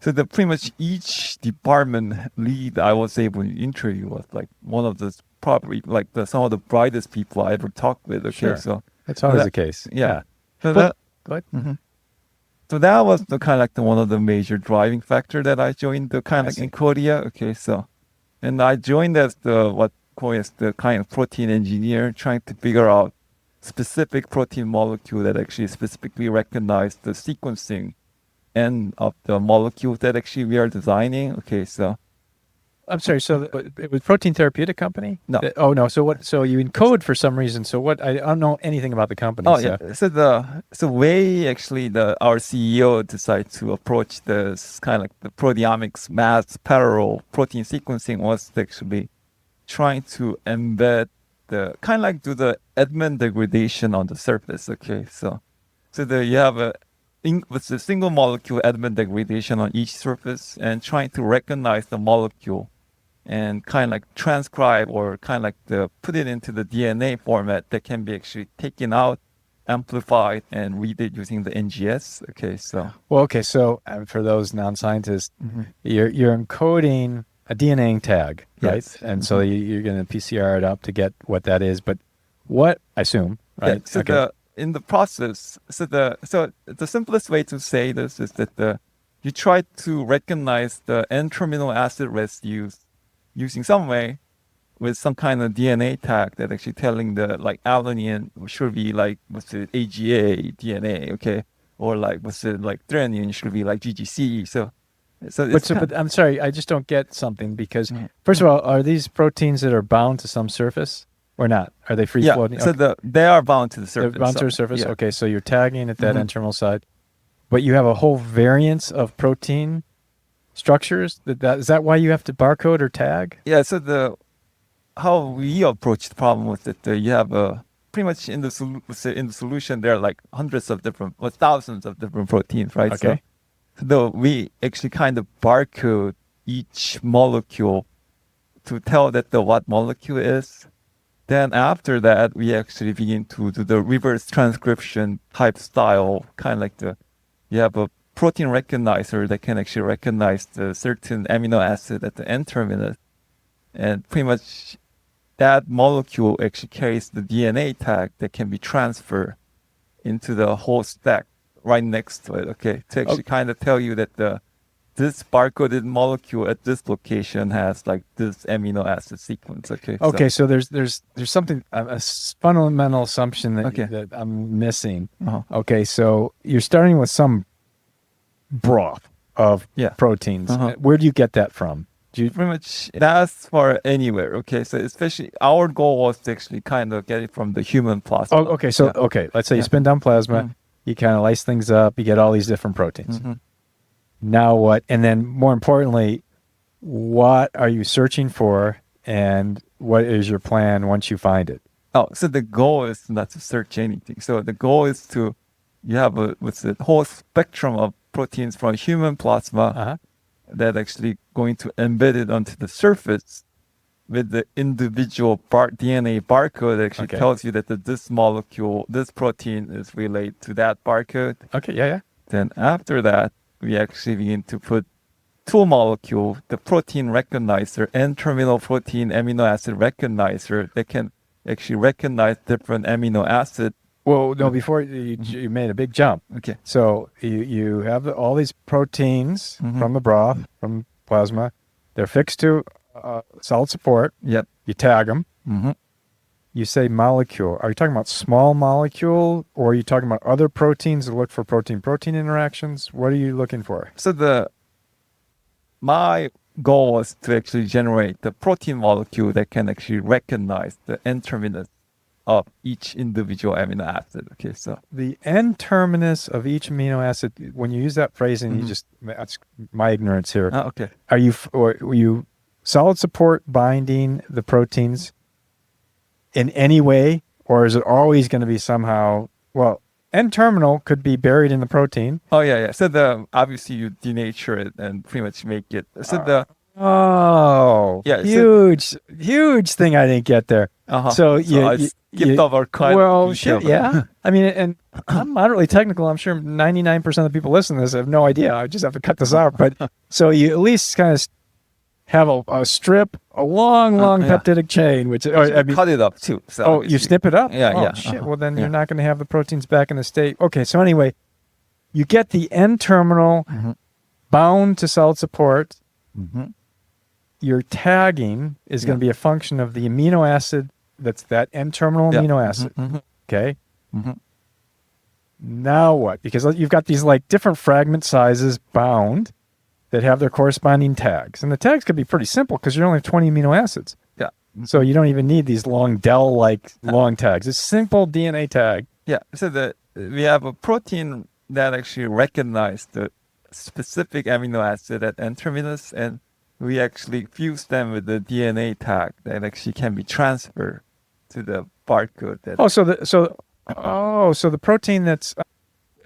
C: the pretty much each department lead I was able to interview was like one of the probably like some of the brightest people I ever talked with. Okay,
A: Sure.
C: so
A: That's always the case.
C: yeah. So
A: Go
C: that
A: ahead.
C: so that was the kind of like one of the major driving factor that I joined the kind
A: I
C: of
A: see.
C: like Encodia. Okay, so and I joined as the kind of protein engineer, trying to figure out specific protein molecule that actually specifically recognize the sequencing end of the molecule that actually we are designing. Okay, so
A: I'm sorry. So it was protein therapeutic company?
C: No.
A: Oh no. So what? So you encode for some reason. So what? I don't know anything about the company.
C: oh
A: so.
C: yeah, so way actually our CEO decided to approach this kind of like the proteomics mass parallel protein sequencing was actually trying to embed the kind of like do the Edmond degradation on the surface. Okay, so you have with the single molecule Edmond degradation on each surface and trying to recognize the molecule and kind of like transcribe or kind of like put it into the DNA format that can be actually taken out, amplified, and read it using the NGS. Okay, so.
A: Well, okay. So for those non-scientists, you're encoding a DNA tag, right?
C: Yes.
A: And so you're going to PCR it up to get what that is. But what I assume, right?
C: Yeah, so in the process, so the simplest way to say this is that you try to recognize the N-terminal acid residues using some way with some kind of DNA tag that actually telling the like alanine should be like what's it AGA DNA, okay, or like what's it like threonine should be like GGC. But
A: I'm sorry, I just don't get something because first of all, are these proteins that are bound to some surface? Or not? Are they free floating?
C: Yeah, so they are bound to the surface.
A: They're bound to the surface?
C: Yeah.
A: Okay, so you're tagging at that N-terminal side. But you have a whole variance of protein structures? Is that why you have to barcode or tag?
C: Yeah, so how we approach the problem was that you have pretty much in the solution there are like thousands of different proteins, right?
A: Okay.
C: So we actually kind of barcode each molecule to tell that what molecule is. Then after that, we actually begin to do the reverse transcription type style, kind of like you have a protein recognizer that can actually recognize the certain amino acid at the N-terminus. And pretty much that molecule actually carries the DNA tag that can be transferred into the whole stack right next to it, okay? To actually kind of tell you that this barcoded molecule at this location has like this amino acid sequence. Okay.
A: Okay. So there's something a fundamental assumption that
C: Okay.
A: that I'm missing.
C: Uh-huh.
A: Okay. So you're starting with some broth of proteins. Where do you get that from? Do you
C: pretty much that's for anywhere? Okay. So especially our goal was to actually kind of get it from the human plasma.
A: Oh, okay. So let's say you spin down plasma, you kind of lice things up, you get all these different proteins. Now what? And then more importantly, what are you searching for and what is your plan once you find it?
C: Oh, so the goal is not to search anything. So the goal is you have a whole spectrum of proteins from human plasma that actually going to embed it onto the surface with the individual DNA barcode actually tells you that this molecule, this protein is related to that barcode.
A: Okay, yeah.
C: Then after that, we actually begin to put two molecule, the protein recognizer, N-terminal protein amino acid recognizer that can actually recognize different amino acid.
A: Well, no, before you made a big jump.
C: Okay.
A: So you have all these proteins from the broth, from plasma. They're fixed to solid support.
C: Yep.
A: You tag them. You say molecule. Are you talking about small molecule, or are you talking about other proteins that look for protein-protein interactions? What are you looking for?
C: So my goal was to actually generate the protein molecule that can actually recognize the N-terminus of each individual amino acid. Okay, so
A: the N-terminus of each amino acid, when you use that phrasing, you just, that's my ignorance here.
C: okay.
A: Are you solid support binding the proteins in any way, or is it always going to be somehow, well, N-terminal could be buried in the protein.
C: Oh, yeah. So obviously you denature it and pretty much make it. So
A: huge thing I didn't get there.
C: So I skipped over quite
A: well, shit, yeah. I mean, and I'm moderately technical. I'm sure 99% of the people listening to this have no idea. I just have to cut this out. But so you at least kind of have a strip, a long peptidic chain, which I mean,
C: cut it up too. So
A: you snip it up?
C: Yeah.
A: Shit. Well, then you're not going to have the proteins back in the state. Okay. So anyway, you get the N-terminal bound to solid support. Your tagging is going to be a function of the amino acid that's that N-terminal amino acid. Okay. Now what? Because you've got these like different fragment sizes bound that have their corresponding tags. And the tags could be pretty simple because you only have 20 amino acids.
C: Yeah.
A: So you don't even need these long DEL-like long tags. It's simple DNA tag.
C: Yeah. So we have a protein that actually recognizes the specific amino acid at N-terminus, and we actually fuse them with the DNA tag that actually can be transferred to the barcode.
A: So the protein that's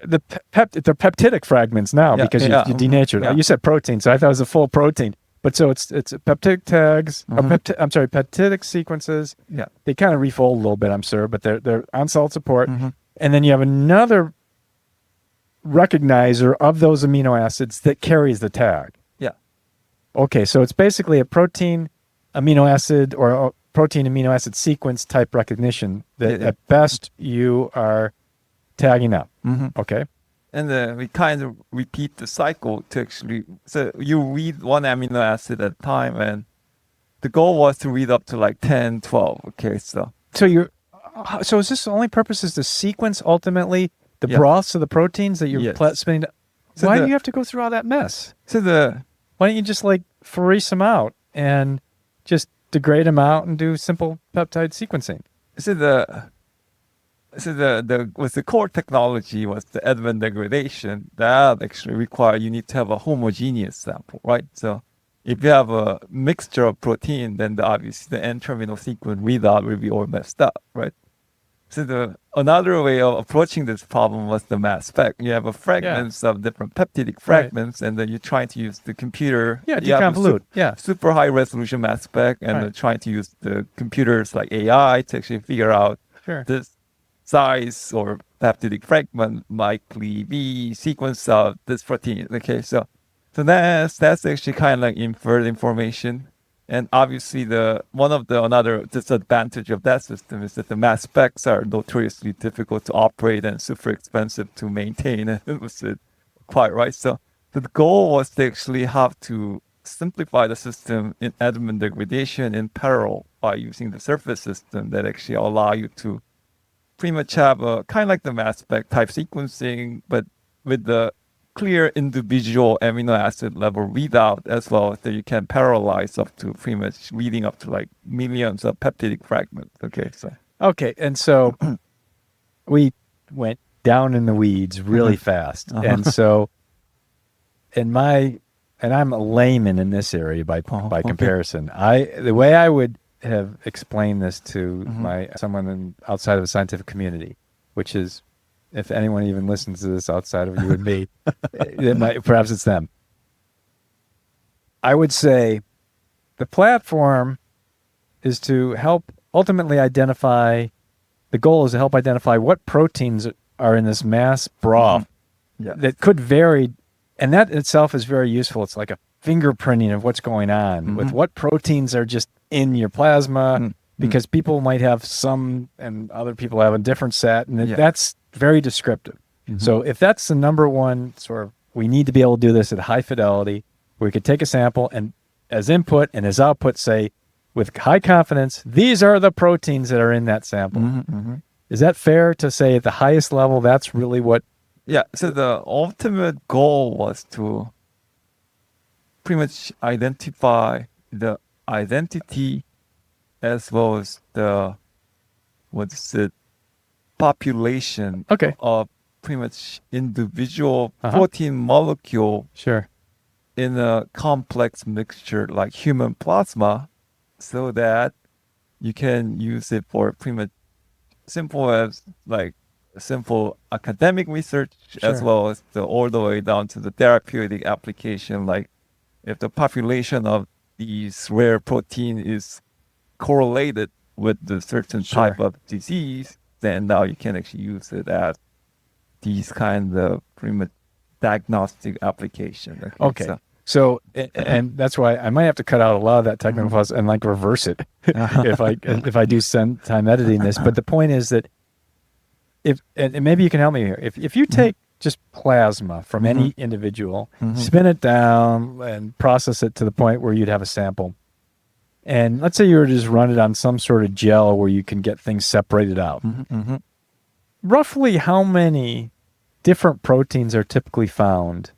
A: the peptidic fragments now because you denatured. You said protein, so I thought it was a full protein. But so it's peptidic tags. Peptidic sequences.
C: Yeah,
A: they kind of refold a little bit, I'm sure, but they're on solid support. And then you have another recognizer of those amino acids that carries the tag.
C: Yeah.
A: Okay, so it's basically a protein amino acid or a protein amino acid sequence type recognition that at best you are tagging up. Okay.
C: And we kind of repeat the cycle to actually, so you read one amino acid at a time, and the goal was to read up to like 10, 12. Okay, so
A: is this the only purpose is to sequence ultimately the broths of the proteins that you're spinning? So why do you have to go through all that mess? Why don't you just like Ferrese them out and just degrade them out and do simple peptide sequencing?
C: With the core technology was the advent degradation that actually you need to have a homogeneous sample, right? So if you have a mixture of protein, then obviously the N-terminal sequence readout will be all messed up, right? So another way of approaching this problem was the mass spec. You have fragments of different peptidic fragments, and then you're trying to use the computer.
A: Yeah, deconvolute.
C: Super high resolution mass spec, and then trying to use the computers like AI to actually figure out this size or peptidic fragment likely be sequence of this protein. Okay, so that's actually kind of like inferred information. And obviously another disadvantage of that system is that the mass specs are notoriously difficult to operate and super expensive to maintain. It was quite right. So the goal was to actually have to simplify the system in advent degradation in parallel by using the surface system that actually allow you to pretty much have a kind of like the mass spec type sequencing, but with the clear individual amino acid level readout, as well as that you can parallelize up to pretty much reading up to like millions of peptidic fragments. Okay,
A: and so we went down in the weeds really fast, and so I'm a layman in this area by comparison. The way I would have explained this to someone outside of the scientific community, which is, if anyone even listens to this outside of you and me, perhaps it's them. I would say the platform is to help ultimately identify, the goal is to help identify what proteins are in this mass broth that could vary. And that itself is very useful. It's like a fingerprinting of what's going on with what proteins are just in your plasma, because people might have some and other people have a different set. And that's very descriptive. So if that's the number one sort of, we need to be able to do this at high fidelity, where we could take a sample and as input and as output say, with high confidence, these are the proteins that are in that sample. Is that fair to say at the highest level, that's really what?
C: Yeah, so the ultimate goal was to pretty much identify the identity as well as the, population of pretty much individual protein molecule in a complex mixture like human plasma, so that you can use it for pretty much simple as like simple academic research as well as all the way down to the therapeutic application. Like if the population of these rare protein is correlated with the certain type of disease, then now you can actually use it as these kind of pretty much diagnostic application.
A: Okay. So, and that's why I might have to cut out a lot of that technical fuss and like reverse it if I do spend time editing this. But the point is that and maybe you can help me here. If you take just plasma from any individual, spin it down and process it to the point where you'd have a sample. And let's say you were to just run it on some sort of gel where you can get things separated out. Roughly how many different proteins are typically found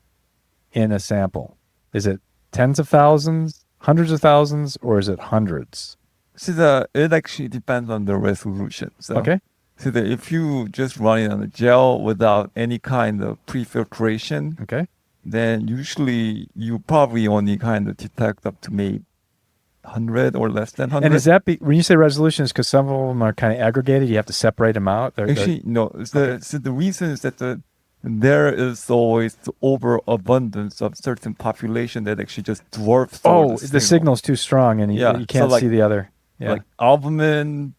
A: in a sample? Is it tens of thousands, hundreds of thousands, or is it hundreds?
C: So it actually depends on the resolution. So, so that if you just run it on a gel without any kind of pre-filtration, then usually you probably only kind of detect up to maybe 100 or less than 100.
A: And is that when you say resolution, is because some of them are kind of aggregated? You have to separate them out?
C: Actually, no. So the reason is that there is always the overabundance of certain population that actually just dwarfs.
A: The signal's too strong and you can't see the other.
C: Like albumin,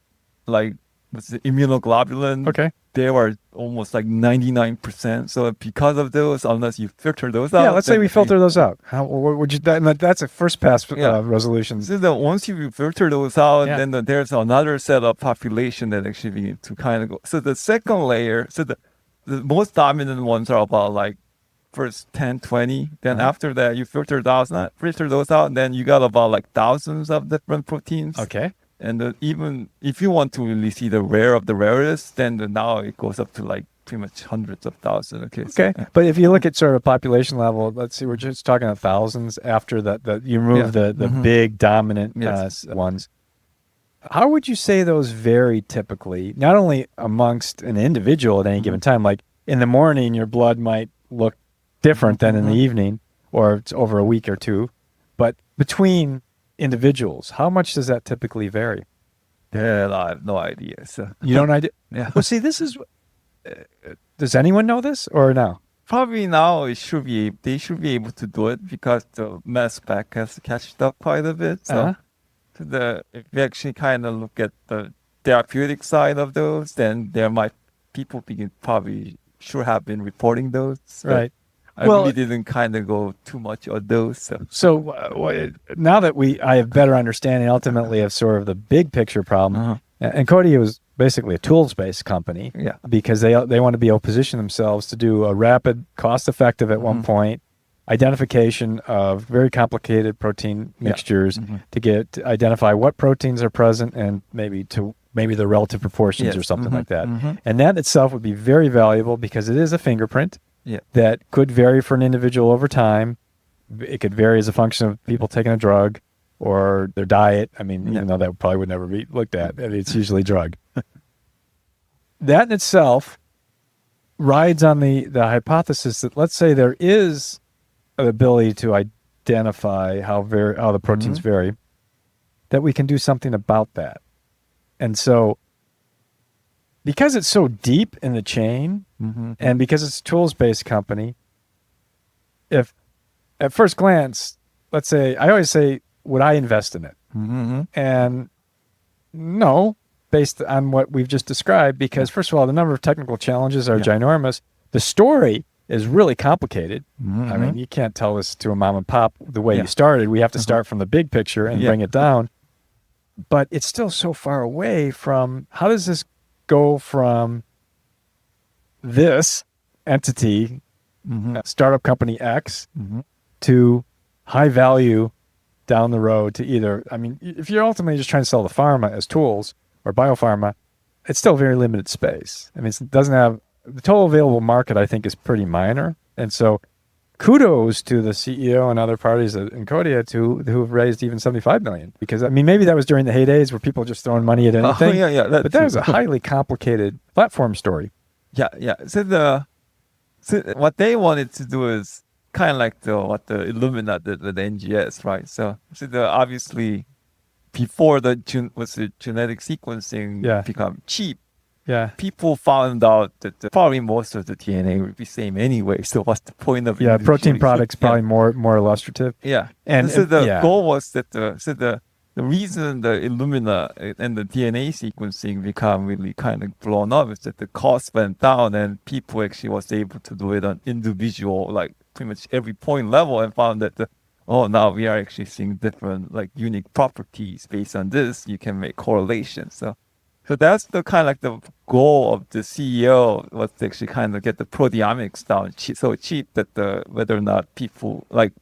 C: like the immunoglobulin, they are almost like 99%. So because of those, unless you filter those out.
A: Yeah, let's say we filter those out. How would you? That's a first pass resolution.
C: So that once you filter those out, then there's another set of population that actually we need to kind of go. So the second layer, so the most dominant ones are about like first 10, 20. Then after that, you filter those out, and then you got about like thousands of different proteins. And even if you want to really see the rare of the rarest, then now it goes up to like pretty much hundreds of thousands.
A: But if you look at sort of population level, let's see, we're just talking about thousands after that. You remove the big dominant ones. How would you say those vary typically, not only amongst an individual at any given time, like in the morning, your blood might look different than in the evening, or it's over a week or two, but between individuals, how much does that typically vary?
C: Yeah, I have no idea. So
A: you don't know? Well, see, this is, does anyone know this or no?
C: Probably now they should be able to do it because the mass spec has catched up quite a bit. So if we actually kind of look at the therapeutic side of those, then there might people probably should have been reporting those.
A: Right.
C: I really didn't kind of go too much on those.
A: So now that I have better understanding ultimately of sort of the big picture problem, Encodia was basically a tools-based company because they want to be able to position themselves to do a rapid, cost-effective at one point identification of very complicated protein mixtures to identify what proteins are present and maybe the relative proportions or something like that. And that itself would be very valuable because it is a fingerprint that could vary for an individual over time. It could vary as a function of people taking a drug or their diet. I mean, even though that probably would never be looked at. I mean, it's usually drug. That in itself rides on the hypothesis that, let's say there is an ability to identify how the proteins vary, that we can do something about that. And so because it's so deep in the chain and because it's a tools-based company, if at first glance, let's say, I always say, would I invest in it? And No, based on what we've just described, because first of all, the number of technical challenges are ginormous. The story is really complicated. I mean, you can't tell this to a mom and pop the way you started. We have to start from the big picture and bring it down. But it's still so far away from, how does this go from this entity, startup company X, to high value down the road to either, I mean, if you're ultimately just trying to sell the pharma as tools or biopharma, it's still very limited space. I mean, it doesn't have, the total available market, I think, is pretty minor. And so kudos to the CEO and other parties at Encodia who have raised even 75 million. Because, I mean, maybe that was during the heydays where people were just throwing money at anything. But that was a highly complicated platform story.
C: So what they wanted to do is kind of like what the Illumina did with the NGS, right? So obviously before the genetic sequencing become cheap, people found out that probably most of the DNA would be same anyway. So what's the point of
A: protein products probably more illustrative.
C: And so the goal was that the reason the Illumina and the DNA sequencing become really kind of blown up is that the cost went down and people actually was able to do it on individual, like pretty much every point level, and found that now we are actually seeing different like unique properties based on this. You can make correlations. So that's the kind of like the goal of the CEO, was to actually kind of get the proteomics down so cheap that whether or not people like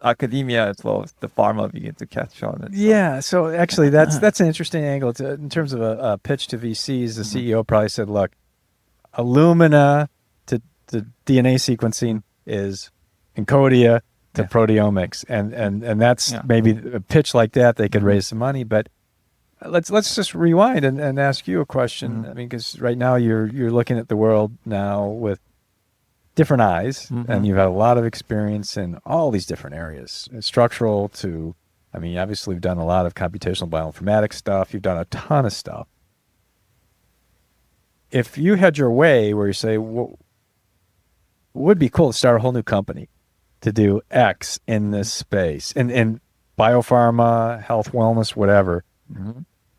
C: academia as well as the pharma begin to catch on it.
A: So actually that's an interesting angle in terms of a pitch to VCs. The CEO probably said, look, Illumina to DNA sequencing is Encodia to proteomics, and that's maybe a pitch like that they could raise some money. But let's just rewind and ask you a question. I mean, because right now you're looking at the world now with different eyes, and you've had a lot of experience in all these different areas, structural to, I mean, obviously you've done a lot of computational bioinformatics stuff. You've done a ton of stuff. If you had your way, where you say, well, would be cool to start a whole new company to do X in this space, in biopharma, health, wellness, whatever.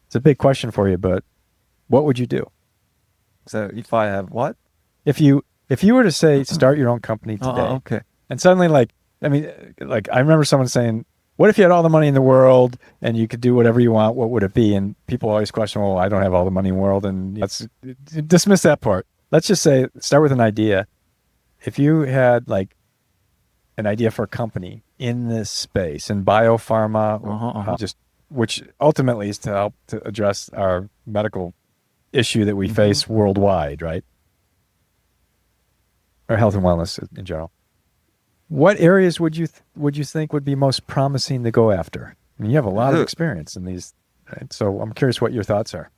A: It's a big question for you, but what would you do?
C: So if I have what?
A: If you were to say start your own company today, and suddenly I remember someone saying, what if you had all the money in the world and you could do whatever you want? What would it be? And people always question, well, I don't have all the money in the world, and let's dismiss that part. Let's just say start with an idea. If you had like an idea for a company in this space, in biopharma, which ultimately is to help to address our medical issue that we face worldwide, right? Or health and wellness in general. What areas would you think would be most promising to go after? I mean, you have a lot of experience in these, right? So I'm curious what your thoughts are.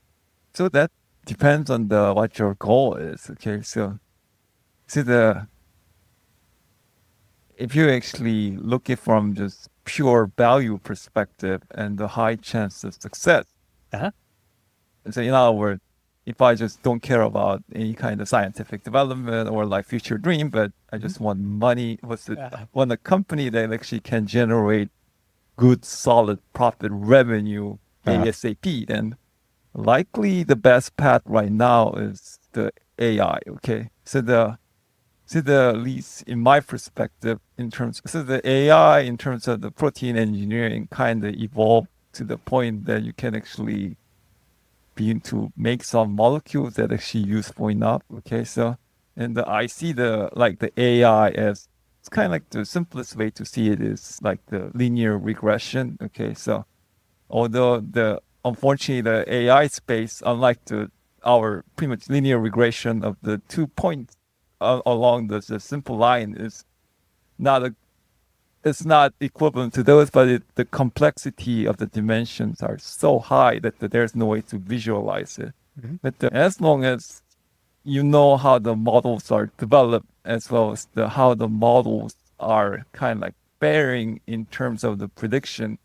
C: So that depends on what your goal is. Okay, so if you actually look at from just pure value perspective and the high chance of success. So in other words, if I just don't care about any kind of scientific development or like future dream, but I just want money, want a company that actually can generate good, solid profit revenue ASAP, then likely the best path right now is the AI. Okay, at least in my perspective, the AI in terms of the protein engineering kind of evolved to the point that you can actually begin to make some molecules that are actually useful enough. Okay, I see the AI as, it's kind of like the simplest way to see it is like the linear regression. Okay, so although unfortunately the AI space, unlike our pretty much linear regression of the 2 points along the simple line, is it's not equivalent to those, but the complexity of the dimensions are so high that there's no way to visualize it. But as long as you know how the models are developed, as well as how the models are kind of like bearing in terms of the prediction,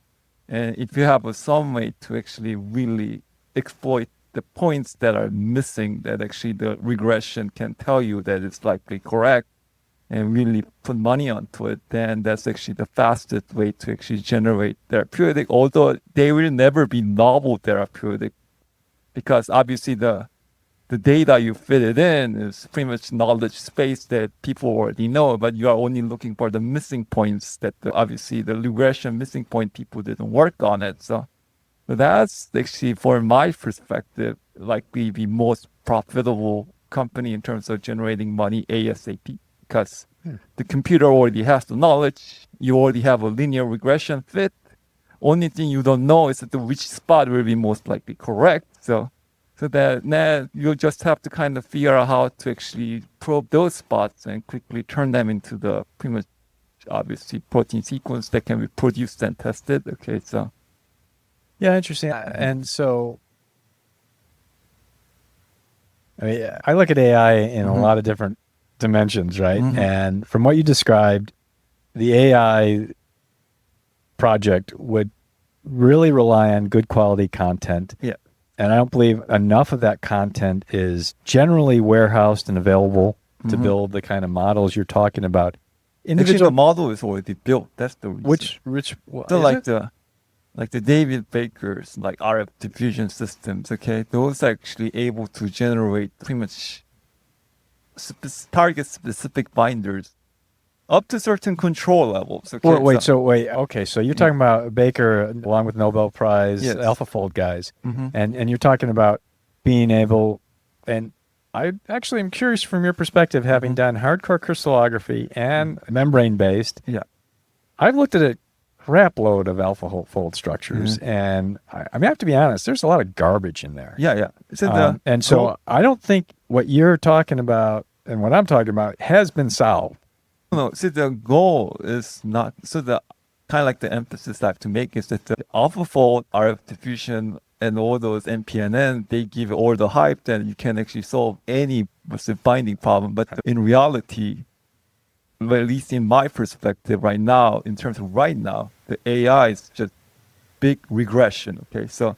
C: and if you have some way to actually really exploit the points that are missing, that actually the regression can tell you that it's likely correct, and really put money onto it, then that's actually the fastest way to actually generate therapeutic, although they will never be novel therapeutic, because obviously the data you fit it in is pretty much knowledge space that people already know, but you are only looking for the missing points that obviously the regression missing point people didn't work on it. So that's actually, from my perspective, likely the most profitable company in terms of generating money ASAP, because the computer already has the knowledge. You already have a linear regression fit. Only thing you don't know is that which spot will be most likely correct. So that now you just have to kind of figure out how to actually probe those spots and quickly turn them into the pretty much obviously protein sequence that can be produced and tested. Okay, so
A: yeah, interesting. And so, I mean, I look at AI in a lot of different dimensions, right? And from what you described, the AI project would really rely on good quality content.
C: Yeah.
A: And I don't believe enough of that content is generally warehoused and available to build the kind of models you're talking about.
C: Actually, the model is already built. That's the reason.
A: Which
C: so like the David Baker's like RF diffusion systems, okay, those are actually able to generate pretty much target specific binders up to certain control levels. Okay,
A: okay, so you're talking about Baker along with Nobel Prize AlphaFold guys, and you're talking about being able, and I actually am curious from your perspective, having done hardcore crystallography and membrane based.
C: Yeah,
A: I've looked at a crap load of AlphaFold structures, and I mean, I have to be honest, there's a lot of garbage in there.
C: Yeah.
A: So I don't think what you're talking about and what I'm talking about has been solved.
C: No, see, the goal is not, so the kind of like the emphasis I have to make is that the AlphaFold, RF diffusion, and all those NPNN, they give all the hype that you can actually solve any binding problem. But in reality, well, at least in my perspective right now, in terms of right now, the AI is just big regression. Okay, so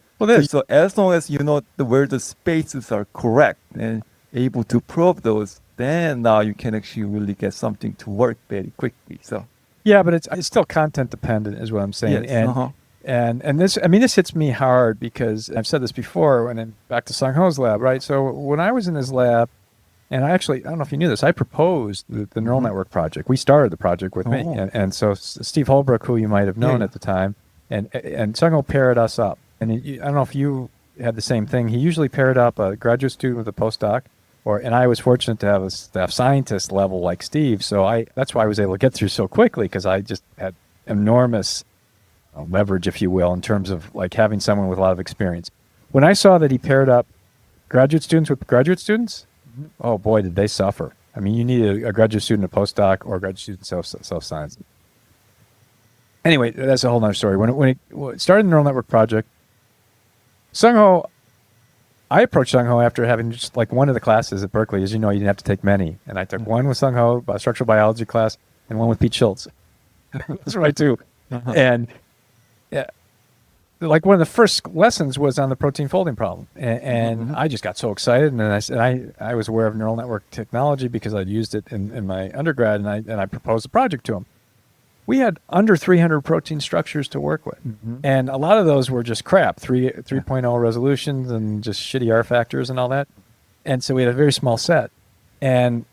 C: as long as you know where the spaces are correct and able to probe those, then now you can actually really get something to work very quickly. So
A: yeah, but it's still content dependent, is what I'm saying.
C: Yes,
A: and this, I mean, this hits me hard because I've said this before when I'm back to Sung-Hou's lab, right? So when I was in his lab, and I don't know if you knew this, I proposed the neural network project. We started the project with me. And so Steve Holbrook, who you might have known at the time, and Sung-Hou paired us up. And I don't know if you had the same thing. He usually paired up a graduate student with a postdoc, and I was fortunate to have a staff scientist level like Steve. So that's why I was able to get through so quickly, because I just had enormous leverage, if you will, in terms of like having someone with a lot of experience. When I saw that he paired up graduate students with graduate students, oh boy, did they suffer. I mean, you need a graduate student, a postdoc, or a graduate student self-science. Anyway, that's a whole nother story. When it started the neural network project, I approached Sung-Hou after having just like one of the classes at Berkeley. As you know, you didn't have to take many. And I took one with Sung-Hou, a structural biology class, and one with Pete Schultz. That's right, too. And like one of the first lessons was on the protein folding problem. And I just got so excited. And I was aware of neural network technology because I'd used it in my undergrad, and I proposed a project to him. We had under 300 protein structures to work with. And a lot of those were just crap, 3.0 resolutions and just shitty R factors and all that. And so we had a very small set. And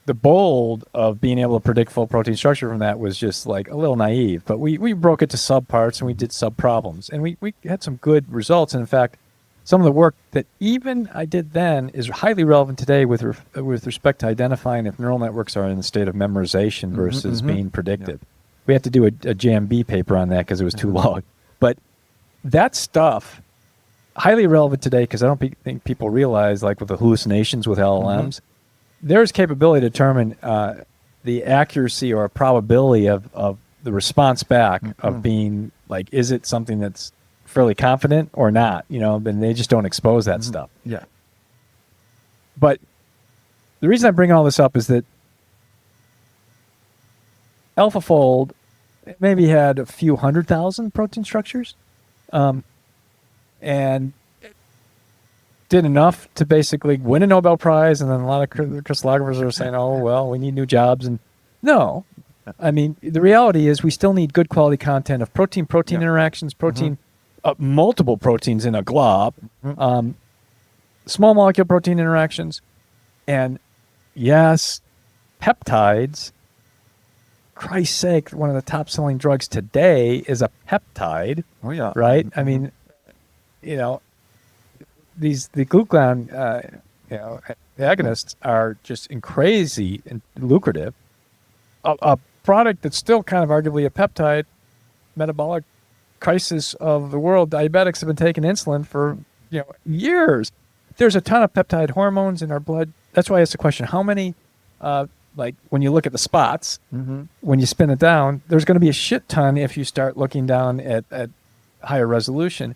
A: the bold of being able to predict full protein structure from that was just like a little naive. But we broke it to subparts and we did sub-problems. And we had some good results. And in fact, some of the work that even I did then is highly relevant today with respect to identifying if neural networks are in the state of memorization versus being predictive. Yeah. We had to do a JMB paper on that because it was too long. But that stuff, highly relevant today because I don't think people realize, like with the hallucinations with LLMs, there's capability to determine the accuracy or probability of the response back of being like, is it something that's fairly confident or not, and they just don't expose that stuff.
C: Yeah.
A: But the reason I bring all this up is that AlphaFold maybe had a few 100,000 protein structures, and did enough to basically win a Nobel Prize. And then a lot of crystallographers are saying, oh, well, we need new jobs. And No. I mean, the reality is we still need good quality content of protein-protein interactions, multiple proteins in a glob, small molecule protein interactions, and yes, peptides. Christ's sake, one of the top-selling drugs today is a peptide.
C: Oh yeah.
A: Right? I mean, the glucagon agonists are just crazy and lucrative. A product that's still kind of arguably a peptide, metabolic crisis of the world. Diabetics have been taking insulin for years. There's a ton of peptide hormones in our blood. That's why I asked the question: how many? Like when you look at the spots, when you spin it down, there's going to be a shit ton if you start looking down at higher resolution.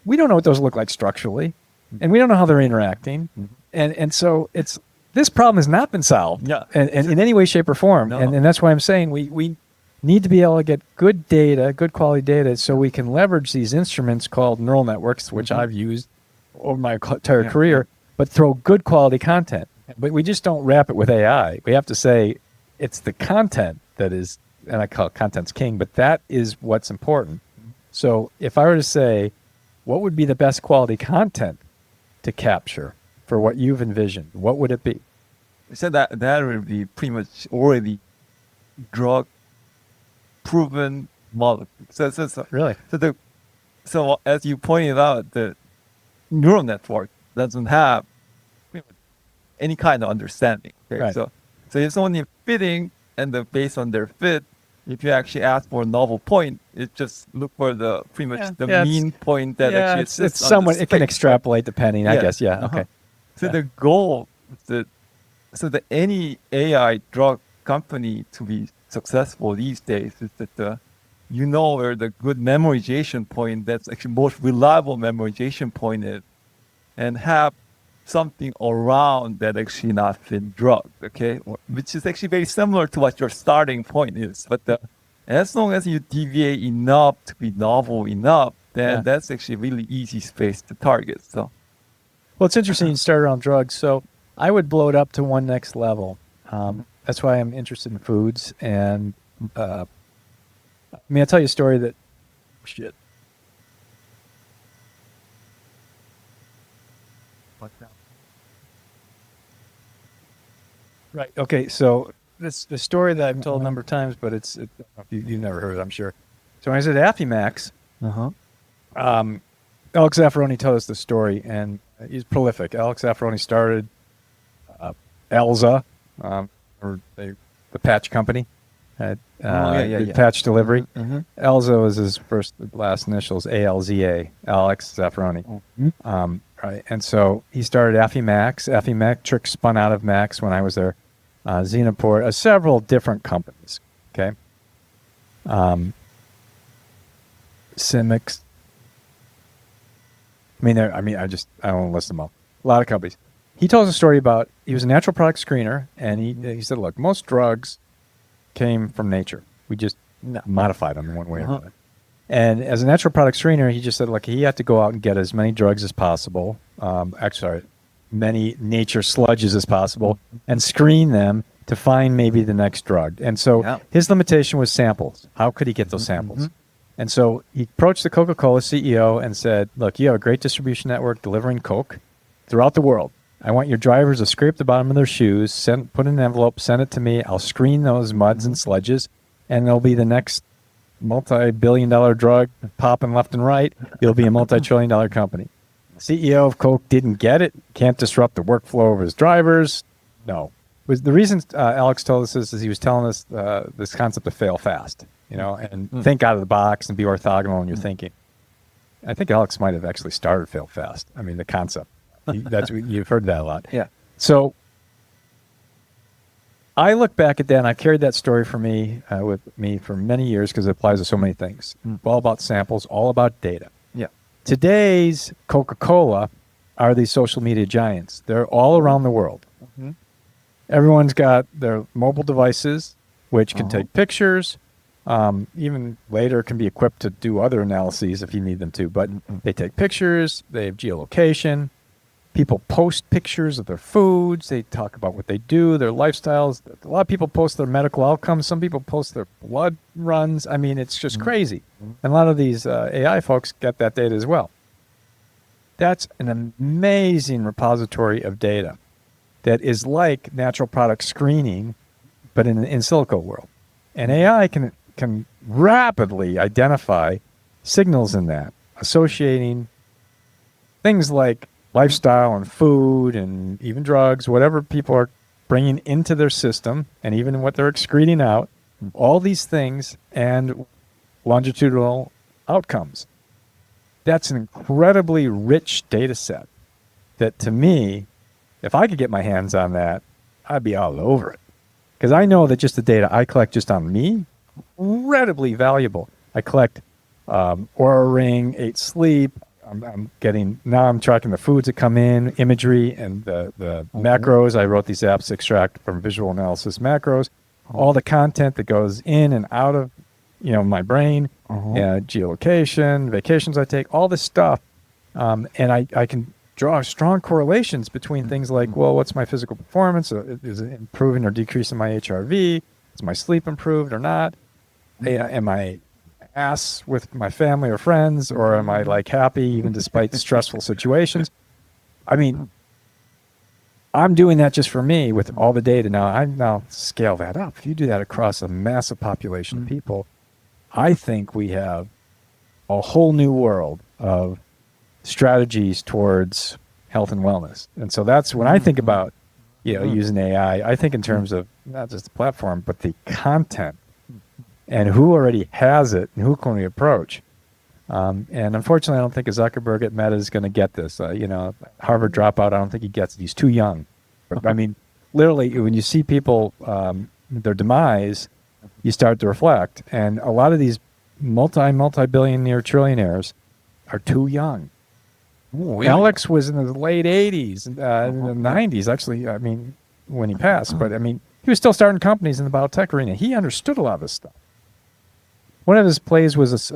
A: We don't know what those look like structurally, and we don't know how they're interacting, and so this problem has not been solved in any way, shape, or form,
C: No.
A: and that's why I'm saying we need to be able to get good data, good quality data, so we can leverage these instruments called neural networks, which I've used over my entire career, but throw good quality content. But we just don't wrap it with AI. We have to say it's the content that is, and I call it content's king, but that is what's important. So if I were to say, what would be the best quality content to capture for what you've envisioned, what would it be?
C: So that would be pretty much already drug proven molecule. So
A: Really?
C: So as you pointed out, the neural network doesn't have any kind of understanding. Okay?
A: Right.
C: So it's only fitting, and based on their fit, if you actually ask for a novel point, it just look for the pretty much mean point that actually
A: it's somewhat it can extrapolate depending. I guess. Yeah. Okay.
C: So the goal, so that any AI drug company to be successful these days is that where the good memorization point, that's actually most reliable memorization point is, and have something around that actually not been drugged, okay? Which is actually very similar to what your starting point is. But as long as you deviate enough to be novel enough, then that's actually a really easy space to target. So,
A: well, it's interesting you started on drugs. So I would blow it up to one next level. That's why I'm interested in foods. And I'll tell you a story that, shit. Right. Okay. So this the story that I've told a number of times, but you've never heard it, I'm sure. So when I was at Affymax, Alex Zaffaroni told us the story, and he's prolific. Alex Zaffaroni started Elza, or the patch company, patch delivery. Elza was his last initials, ALZA, Alex Zaffaroni. Right, and so he started Affymax. Affymetrics spun out of Max when I was there. Xenoport, several different companies. Okay, Symix. I don't want to list them all. A lot of companies. He told us a story about he was a natural product screener, and he said, look, most drugs came from nature. We just modified them in one way or another. And as a natural product screener, he just said, look, he had to go out and get as many drugs as possible. Many nature sludges as possible, and screen them to find maybe the next drug. And so his limitation was samples. How could he get those samples? And so he approached the Coca-Cola CEO and said, look, you have a great distribution network delivering Coke throughout the world. I want your drivers to scrape the bottom of their shoes, put in an envelope, send it to me. I'll screen those muds and sludges, and they'll be the next multi-billion-dollar drug popping left and right. It'll be a multi-trillion-dollar company. CEO of Coke didn't get it. Can't disrupt the workflow of his drivers. No. The reason Alex told us this is he was telling us this concept of fail fast, and think out of the box and be orthogonal in your thinking. I think Alex might have actually started fail fast. I mean, the concept. You've heard that a lot.
C: Yeah.
A: So I look back at that, and I've carried that story with me for many years because it applies to so many things. All about samples, all about data.
C: Yeah.
A: Today's Coca-Cola are these social media giants. They're all around the world. Everyone's got their mobile devices, which can take pictures. Even later can be equipped to do other analyses if you need them to. But they take pictures. They have geolocation. People post pictures of their foods. They talk about what they do, their lifestyles. A lot of people post their medical outcomes. Some people post their blood runs. I mean, it's just crazy. And a lot of these AI folks get that data as well. That's an amazing repository of data that is like natural product screening, but in silico world. And AI can rapidly identify signals in that, associating things like lifestyle and food and even drugs, whatever people are bringing into their system, and even what they're excreting out, all these things and longitudinal outcomes. That's an incredibly rich data set that, to me, if I could get my hands on that, I'd be all over it. Because I know that just the data I collect just on me, incredibly valuable. I collect Oura Ring, 8 Sleep. I'm tracking the foods that come in, imagery, and the macros. I wrote these apps to extract from visual analysis macros, all the content that goes in and out of, my brain, geolocation, vacations I take, all this stuff. And I can draw strong correlations between things like, well, what's my physical performance? Is it improving or decreasing my HRV? Is my sleep improved or not? Am I ass with my family or friends, or am I like happy even despite stressful situations? I mean, I'm doing that just for me with all the data. Now I scale that up. If you do that across a massive population of people, I think we have a whole new world of strategies towards health and wellness. And so that's when I think about, using AI, I think in terms of not just the platform, but the content and who already has it and who can we approach. And unfortunately, I don't think a Zuckerberg at Meta is going to get this. Harvard dropout, I don't think he gets it. He's too young. I mean, literally, when you see people, their demise, you start to reflect. And a lot of these multi-billionaire trillionaires are too young. Ooh, Alex was in the late 80s, in the 90s, actually, I mean, when he passed. But, I mean, he was still starting companies in the biotech arena. He understood a lot of this stuff. One of his plays was,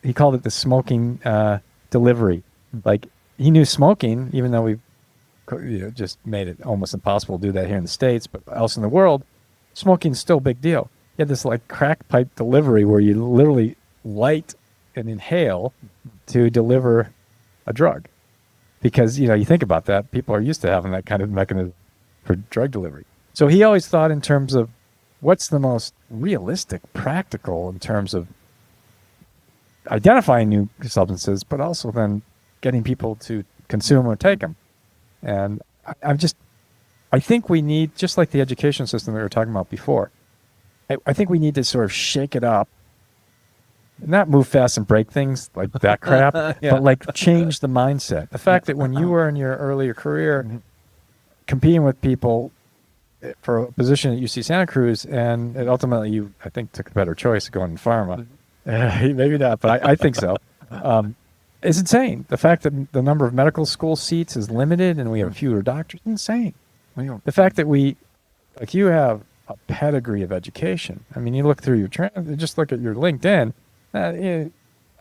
A: he called it the smoking delivery. Like, he knew smoking, even though we've just made it almost impossible to do that here in the States, but else in the world, smoking's still a big deal. He had this, like, crack pipe delivery where you literally light and inhale to deliver a drug. Because, you think about that, people are used to having that kind of mechanism for drug delivery. So he always thought in terms of what's the most realistic, practical in terms of identifying new substances, but also then getting people to consume or take them. And I think we need, just like the education system we were talking about before, I think we need to sort of shake it up, not move fast and break things like that crap, but like change the mindset. The fact that when you were in your earlier career competing with people for a position at UC Santa Cruz, and ultimately you, I think, took a better choice of going in pharma. Maybe not, but I think so. It's insane. The fact that the number of medical school seats is limited and we have fewer doctors, insane. The fact that you have a pedigree of education. I mean, you look through just look at your LinkedIn.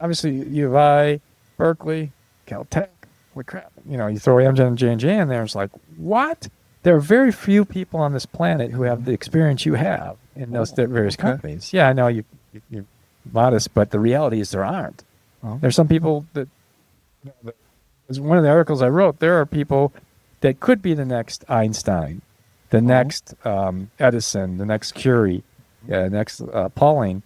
A: Obviously, U of I, Berkeley, Caltech. What crap? You throw Amgen and J&J in there, it's like, what? There are very few people on this planet who have the experience you have in those various companies. Yeah, I know you're modest, but the reality is there aren't. There's some people that, as one of the articles I wrote, there are people that could be the next Einstein, the next Edison, the next Curie, next Pauling,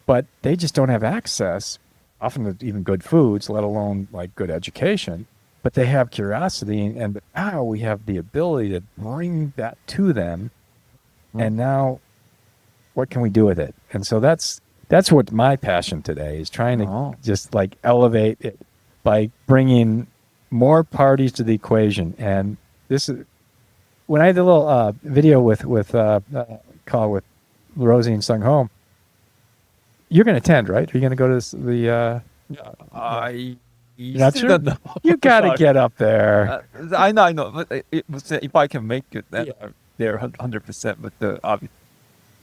A: but they just don't have access, often to even good foods, let alone like good education. But they have curiosity, and now we have the ability to bring that to them. And now, what can we do with it? And so that's what my passion today is, trying to just like elevate it by bringing more parties to the equation. And this is when I did a little video with call with Rosie and Sung-Hou. You're going to attend, right? Are you going to go to You're not sure? You got to get up there.
C: I know. But if I can make it, then they're 100%. But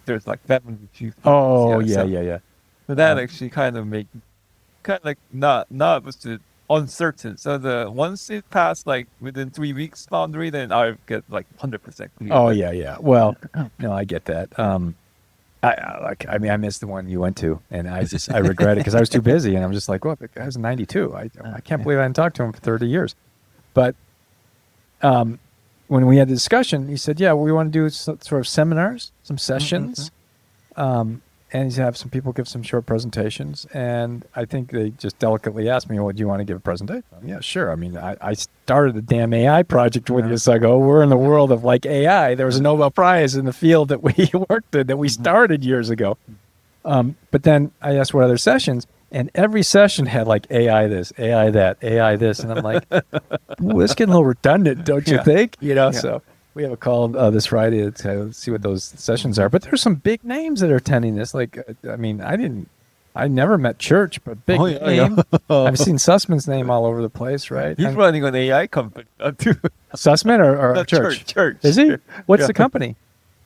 C: there's like family issues.
A: Oh, yeah.
C: But that actually kind of not was to uncertain. So the once it passed like within 3 weeks boundary, then I get like 100% clear.
A: Oh yeah. Well, no, I get that. I mean, I missed the one you went to, and I regret it because I was too busy, and I'm just like, well, the guy's 92. I can't believe I hadn't talked to him for 30 years. But when we had the discussion, he said, yeah, we want to do sort of seminars, some sessions, and he's have some people give some short presentations. And I think they just delicately asked me, well, do you want to give a presentation? Yeah, sure. I mean, I started the damn AI project with you, so I go, we're in the world of like AI. There was a Nobel Prize in the field that we worked in, that we started years ago. But then I asked what other sessions, and every session had like AI this, AI that, AI this. And I'm like, ooh, this getting a little redundant, don't you think? You know, so we have a call this Friday to see what those sessions are. But there's some big names that are attending this. Like, I mean, I never met Church, but big name. I've seen Sussman's name all over the place, right?
C: He's running an AI company too.
A: Sussman or Church?
C: Church.
A: Is he? What's the company?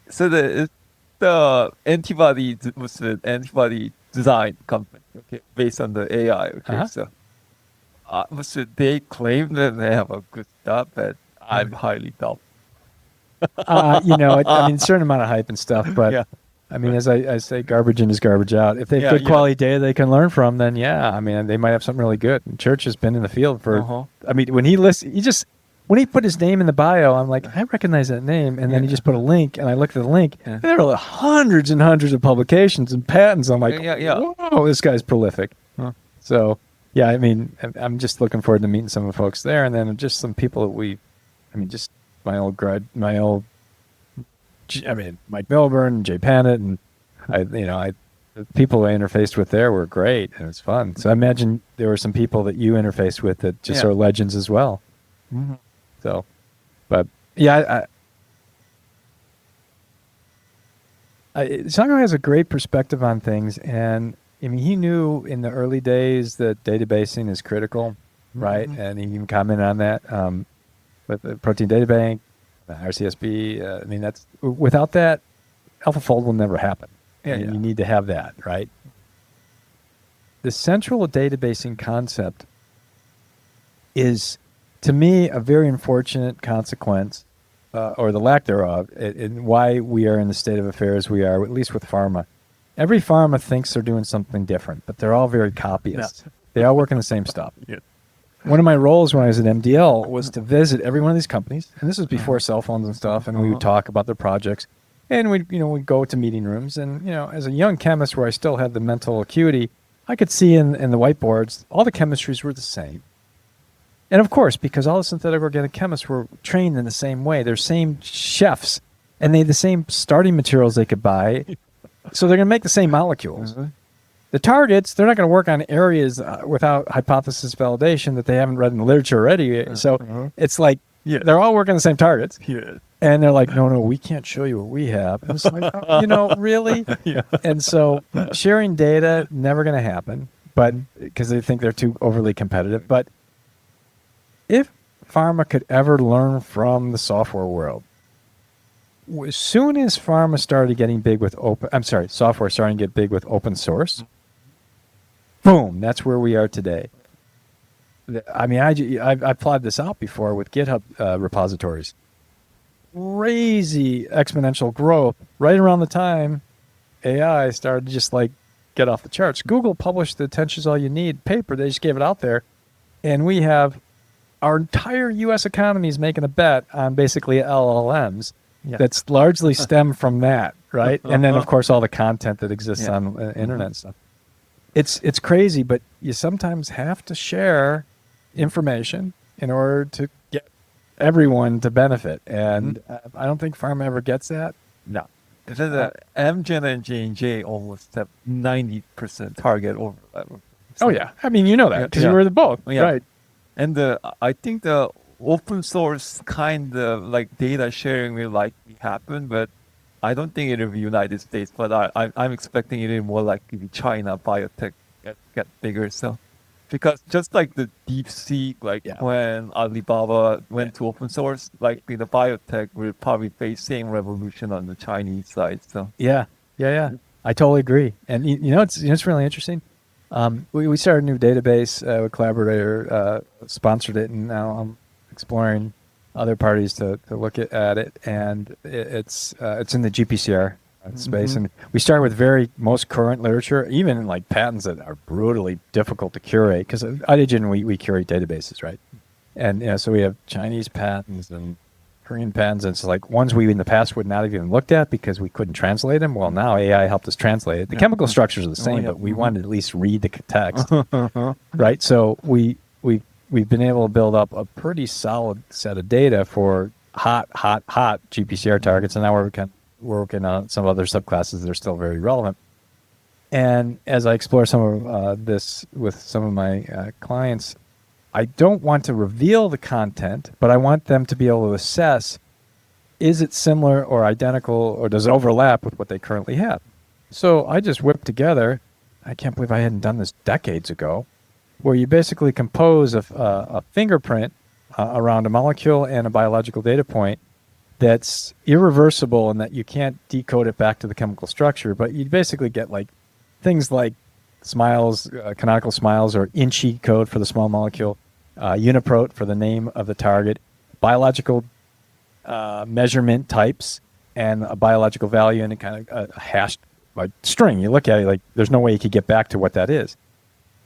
C: So the antibody was an antibody design company, okay, based on the AI. Okay, so they claim that they have a good stuff, but I'm highly doubtful.
A: You know, I mean, a certain amount of hype and stuff, but I mean, as I say, garbage in is garbage out. If they have good quality data they can learn from, then I mean, they might have something really good. And Church has been in the field for, I mean, when he put his name in the bio, I'm like, I recognize that name. And then he just put a link, and I looked at the link, and there are hundreds and hundreds of publications and patents. I'm like, whoa, this guy's prolific. So, yeah, I mean, I'm just looking forward to meeting some of the folks there, and then just some people that just Mike Milburn and Jay Panet, and the people I interfaced with there were great, and it was fun. So I imagine there were some people that you interfaced with that just are legends as well. Mm-hmm. So, but yeah, Sung-Hou has a great perspective on things, and I mean, he knew in the early days that databasing is critical, right? And he even commented on that. With the protein data bank, RCSB, I mean, without that, AlphaFold will never happen. You need to have that, right? The central databasing concept is, to me, a very unfortunate consequence, or the lack thereof, in why we are in the state of affairs we are, at least with pharma. Every pharma thinks they're doing something different, but they're all very copyists. They all work on the same stuff. One of my roles when I was at MDL was to visit every one of these companies, and this was before cell phones and stuff, and we would talk about their projects, and we'd go to meeting rooms, and as a young chemist where I still had the mental acuity, I could see in the whiteboards all the chemistries were the same. And of course, because all the synthetic organic chemists were trained in the same way, they're same chefs, and they had the same starting materials they could buy, so they're going to make the same molecules. The targets, they're not going to work on areas without hypothesis validation that they haven't read in the literature already. So it's like they're all working on the same targets. And they're like, no, we can't show you what we have. And it's like, really? And so sharing data, never going to happen, but because they think they're too overly competitive. But if pharma could ever learn from the software world, as soon as pharma started getting big with software starting to get big with open source, boom, that's where we are today. I mean, I plotted this out before with GitHub repositories. Crazy exponential growth right around the time AI started to just like get off the charts. Google published the Attention's All You Need paper. They just gave it out there. And we have our entire U.S. economy is making a bet on basically LLMs. That's largely stemmed from that, right? And then, of course, all the content that exists on the internet and stuff. It's crazy, but you sometimes have to share information in order to get everyone to benefit. And I don't think pharma ever gets that.
C: No. Amgen and J&J almost have 90% target overlap.
A: Oh, yeah. I mean, you know that because you were the both, right?
C: And I think the open source kind of like data sharing will likely happen, but I don't think it'll be United States. But I'm expecting it more likely to be China. Biotech get bigger. So because just like the DeepSeek, when Alibaba went to open source, like the biotech will probably face same revolution on the Chinese side. So
A: yeah, I totally agree. And it's really interesting. We started a new database. A collaborator sponsored it, and now I'm exploring other parties to look at it. And it's in the GPCR space. And we start with most current literature, even like patents that are brutally difficult to curate. Because at Idigen, we curate databases, right? And so we have Chinese patents and Korean patents. And it's like ones we in the past would not have even looked at because we couldn't translate them. Well, now AI helped us translate it. The chemical structures are the same, but we wanted to at least read the text, right? So we've been able to build up a pretty solid set of data for hot GPCR targets, and now we're working on some other subclasses that are still very relevant. And as I explore some of this with some of my clients, I don't want to reveal the content, but I want them to be able to assess, is it similar or identical, or does it overlap with what they currently have? So I just whipped together, I can't believe I hadn't done this decades ago, where you basically compose a fingerprint around a molecule and a biological data point that's irreversible and that you can't decode it back to the chemical structure, but you basically get like things like smiles, canonical smiles, or INCHI code for the small molecule, UniProt for the name of the target, biological measurement types, and a biological value, and a kind of a hashed like string. You look at it like there's no way you could get back to what that is.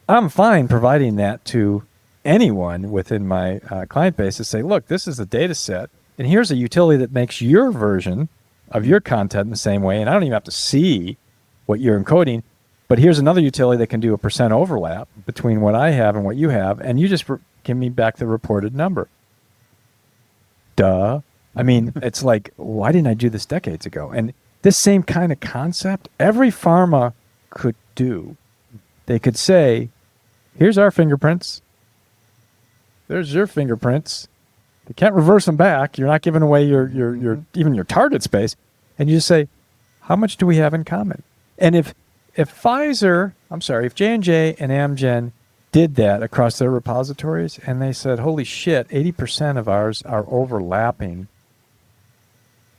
A: I'm fine providing that to anyone within my client base to say, look, this is a data set, and here's a utility that makes your version of your content in the same way, and I don't even have to see what you're encoding. But here's another utility that can do a % overlap between what I have and what you have, and you just give me back the reported number. Duh. I mean, it's like, why didn't I do this decades ago? And this same kind of concept, every pharma could do. They could say, here's our fingerprints. There's your fingerprints. They can't reverse them back. You're not giving away your even your target space. And you just say, how much do we have in common? And if J&J and Amgen did that across their repositories, and they said, holy shit, 80% of ours are overlapping.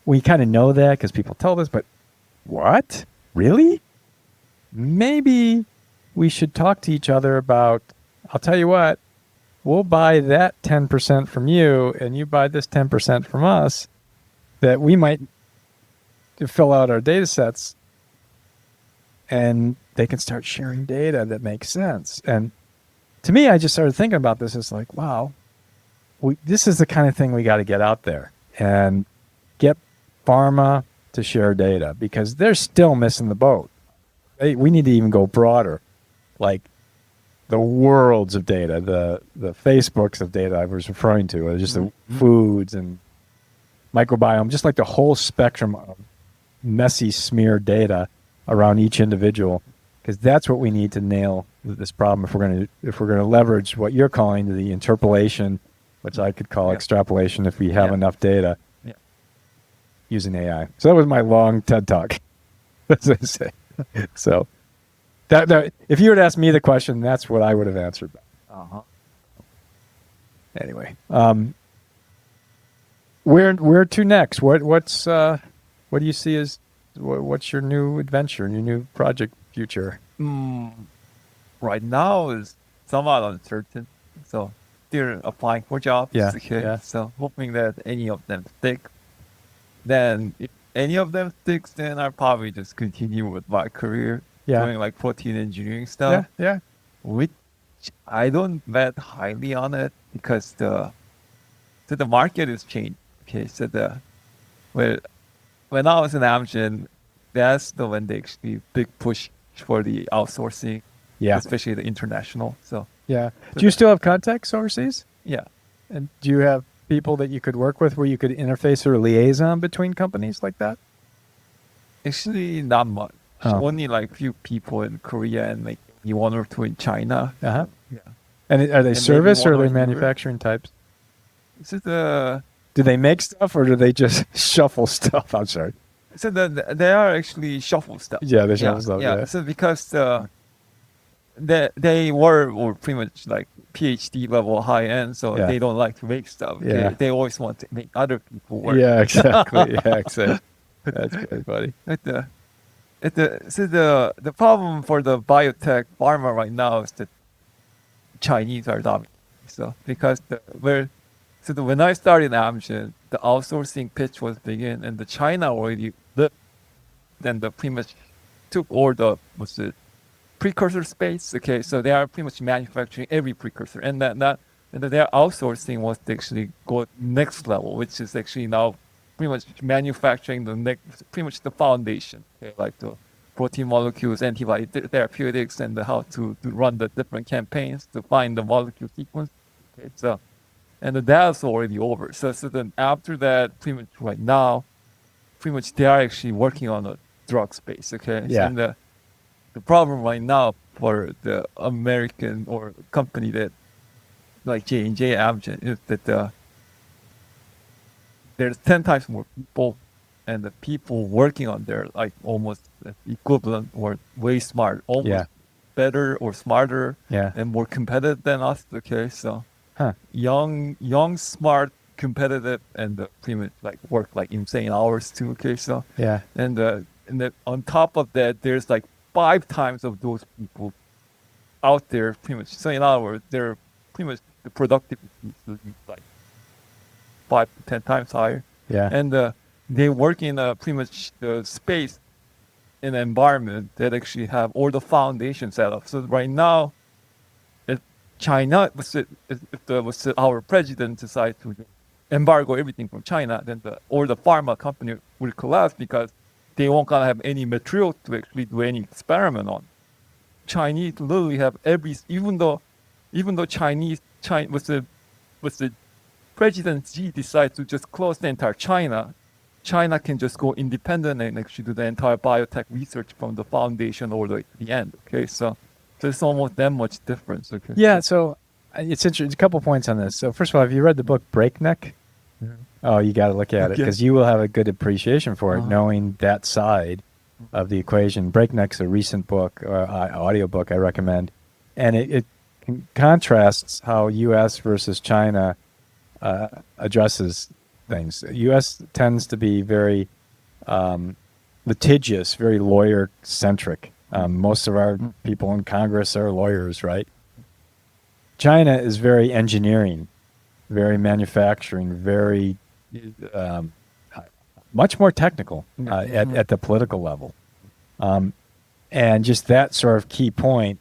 A: We kind of know that because people tell us, but what? Really? Maybe we should talk to each other about, I'll tell you what, we'll buy that 10% from you, and you buy this 10% from us, that we might fill out our data sets, and they can start sharing data that makes sense. And to me, I just started thinking about this. It's like, wow, this is the kind of thing we got to get out there and get pharma to share data, because they're still missing the boat. We need to even go broader, like the worlds of data, the Facebooks of data I was referring to, or just the foods and microbiome, just like the whole spectrum of messy smear data around each individual, because that's what we need to nail this problem if we're going to leverage what you're calling the interpolation, which I could call extrapolation if we have enough data using AI. So that was my long TED talk, as I say. So that if you had asked me the question, that's what I would have answered. Anyway, where to next? What do you see as what's your new adventure, your new project future?
C: Right now is somewhat uncertain, so still applying for jobs. So hoping that any of them stick. Then if any of them sticks, then I'll probably just continue with my career doing like protein engineering stuff. Which I don't bet highly on it because the market has changed. Okay, so when I was in Amgen, that's the when they actually big push for the outsourcing, especially the international. So
A: do you still have contacts overseas?
C: Yeah.
A: And do you have people that you could work with where you could interface or liaison between companies like that?
C: Actually, not much. Only like few people in Korea and like one or two in China.
A: Yeah. And are they service or are they manufacturing types? Do they make stuff or do they just shuffle stuff? I'm sorry.
C: So they are actually shuffle stuff.
A: Yeah, they shuffle stuff.
C: Yeah. So because they were pretty much like Ph.D. level high end, so they don't like to make stuff. They always want to make other people work.
A: Yeah, exactly. That's good, buddy.
C: the problem for the biotech pharma right now is that Chinese are dominant. So because when I started Amgen, the outsourcing pitch was begin, and the China already lived. Then the pretty much took all the precursor space. Okay, so they are pretty much manufacturing every precursor, and their outsourcing was to actually go next level, which is actually now pretty much manufacturing pretty much the foundation, okay, like the protein molecules, antibody therapeutics, and how to run the different campaigns to find the molecule sequence. Okay, so, and that's already over. So then after that, pretty much right now, pretty much they are actually working on a drug space. Okay,
A: Yeah.
C: So the problem right now for the American or company that like J&J, Amgen, is that there's 10 times more people, and the people working on there like almost equivalent or way smart, almost better or smarter, and more competitive than us. Okay, so young, smart, competitive, and pretty much like work like insane hours too. Okay, so and on top of that, there's like 5 times of those people out there, pretty much. So in other words, they're pretty much the productivity is like 5 to 10 times higher. And they work in pretty much the space in an environment that actually have all the foundation set up. So right now, if China if our president decides to embargo everything from China, then all the pharma company will collapse because they won't gonna have any material to actually do any experiment on. Chinese literally have even though China with the President Xi decides to just close the entire China can just go independent and actually do the entire biotech research from the foundation all the way to the end. Okay, so there's almost that much difference. Okay.
A: Yeah, so it's interesting. A couple points on this. So first of all, have you read the book Breakneck? Oh, you got to look at it because you will have a good appreciation for it, knowing that side of the equation. Breakneck's a recent book, audio book I recommend, and it contrasts how U.S. versus China addresses things. U.S. tends to be very litigious, very lawyer-centric. Most of our people in Congress are lawyers, right? China is very engineering, very manufacturing, very much more technical at the political level. And just that sort of key point,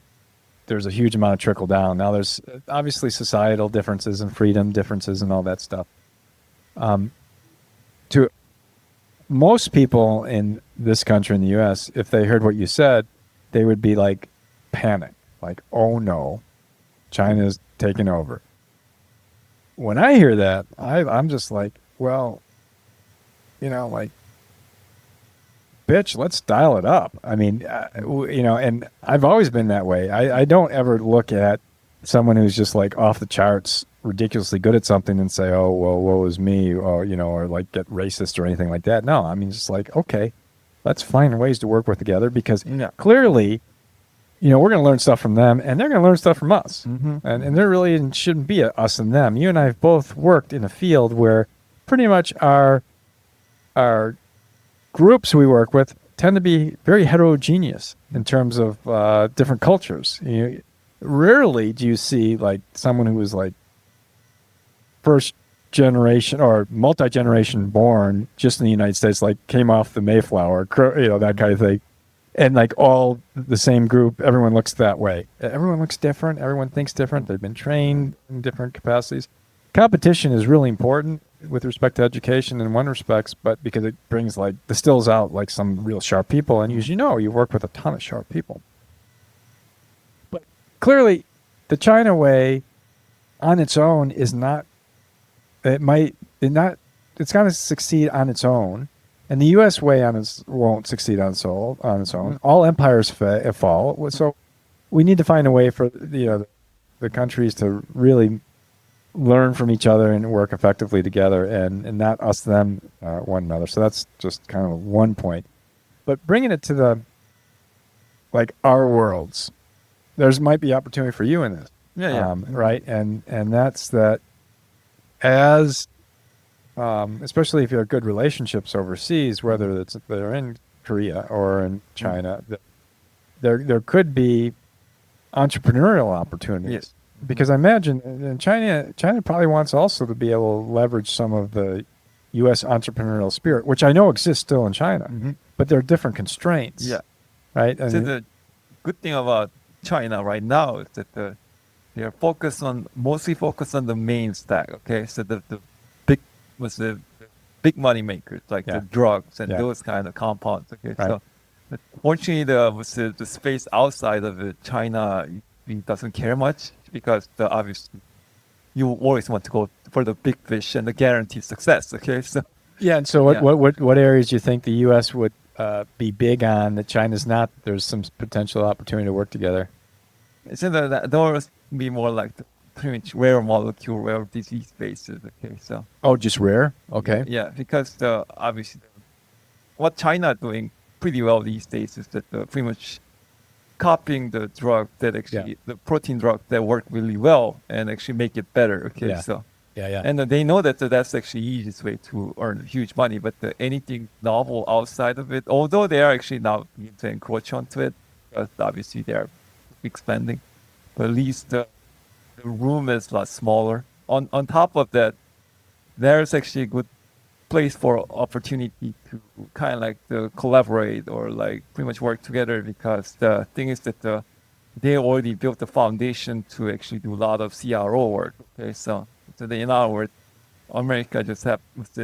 A: there's a huge amount of trickle down. Now there's obviously societal differences and freedom differences and all that stuff. To most people in this country, in the U.S., if they heard what you said, they would be like panic, like, oh no, China's taking over. When I hear that, I'm just like, well, like, bitch, let's dial it up. I mean, and I've always been that way. I don't ever look at someone who's just like off the charts, ridiculously good at something and say, oh, well, woe is me, or, or like get racist or anything like that. No, I mean, just like, okay, let's find ways to work with together because clearly, we're going to learn stuff from them and they're going to learn stuff from us. And there really shouldn't be a us and them. You and I have both worked in a field where pretty much our groups we work with tend to be very heterogeneous in terms of different cultures. Rarely do you see like someone who was like first generation or multi-generation born just in the United States, like came off the Mayflower, that kind of thing. And like all the same group, everyone looks that way. Everyone looks different. Everyone thinks different. They've been trained in different capacities. Competition is really important with respect to education in one respects, but because it brings distills out like some real sharp people. And as you know, you work with a ton of sharp people. But clearly the China way on its own is not, it's going to succeed on its own. And the U.S. way won't succeed on its own. All empires fall. So we need to find a way for the countries to really learn from each other and work effectively together, and not us them one another. So that's just kind of one point. But bringing it to our worlds, there's might be opportunity for you in this. Right, and that's that. As especially if you have good relationships overseas, whether they're in Korea or in China, there could be entrepreneurial opportunities.
C: Yes.
A: Because I imagine in China probably wants also to be able to leverage some of the U.S. entrepreneurial spirit, which I know exists still in China, but there are different constraints.
C: Yeah.
A: Right.
C: So the good thing about China right now is that they are mostly focused on the main stack. Okay, so the big money makers like the drugs and those kind of compounds. Okay,
A: right.
C: So fortunately the space outside of it, China doesn't care much because obviously you always want to go for the big fish and the guaranteed success. Okay, so
A: and so what areas do you think the U.S. would be big on that China's not? There's some potential opportunity to work together.
C: So there will be more like pretty much rare molecule, rare disease bases. Okay, so
A: just rare. Okay.
C: Yeah, because obviously what China doing pretty well these days is that pretty much copying the drug that actually the protein drug that work really well and actually make it better. Okay, so and they know that that's actually the easiest way to earn huge money. But anything novel outside of it, although they are actually now going to encroach onto it, because obviously they are expanding, but at least the room is a lot smaller. On top of that, there's actually a good place for opportunity to kind of like to collaborate or like pretty much work together, because the thing is that they already built the foundation to actually do a lot of CRO work. Okay, so in other words, America just have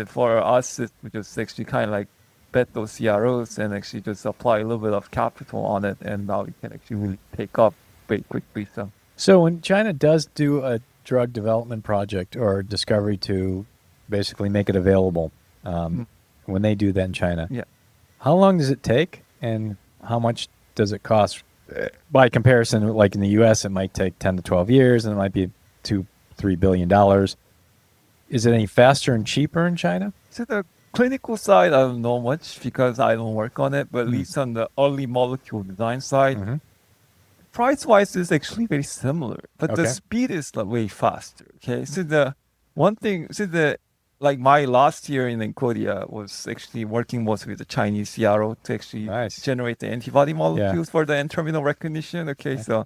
C: for us we just actually kind of like bet those CROs and actually just apply a little bit of capital on it, and now we can actually really take up very quickly.
A: So when China does do a drug development project or discovery to basically make it available, when they do that in China, how long does it take, and how much does it cost? By comparison, like in the U.S., it might take 10 to 12 years, and it might be $2-3 billion. Is it any faster and cheaper in China?
C: So the clinical side, I don't know much because I don't work on it, but at least on the early molecule design side, price-wise is actually very similar, but the speed is like way faster. Okay, so the one thing, like my last year in Encodia was actually working mostly with the Chinese CRO to actually generate the antibody molecules for the N-terminal recognition. Okay, so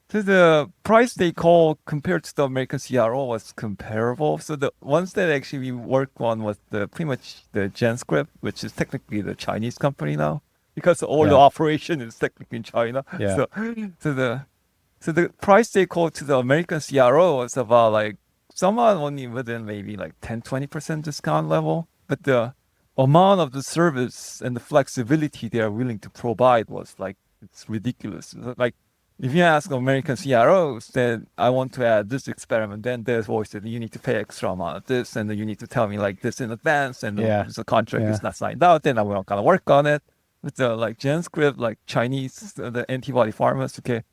C: the price they call compared to the American CRO was comparable. So the ones that actually we worked on was pretty much the GenScript, which is technically the Chinese company now, because all the operation is technically in China. So the price they call to the American CRO was about like somewhat only within maybe like 10-20% discount level, but the amount of the service and the flexibility they are willing to provide was like, it's ridiculous. Like if you ask American CROs, then I want to add this experiment, then there's always that you need to pay extra amount of this, and then you need to tell me like this in advance, and the contract is not signed out, then I'm not gonna work on it. With the like GenScript, like Chinese, the antibody pharmas, okay.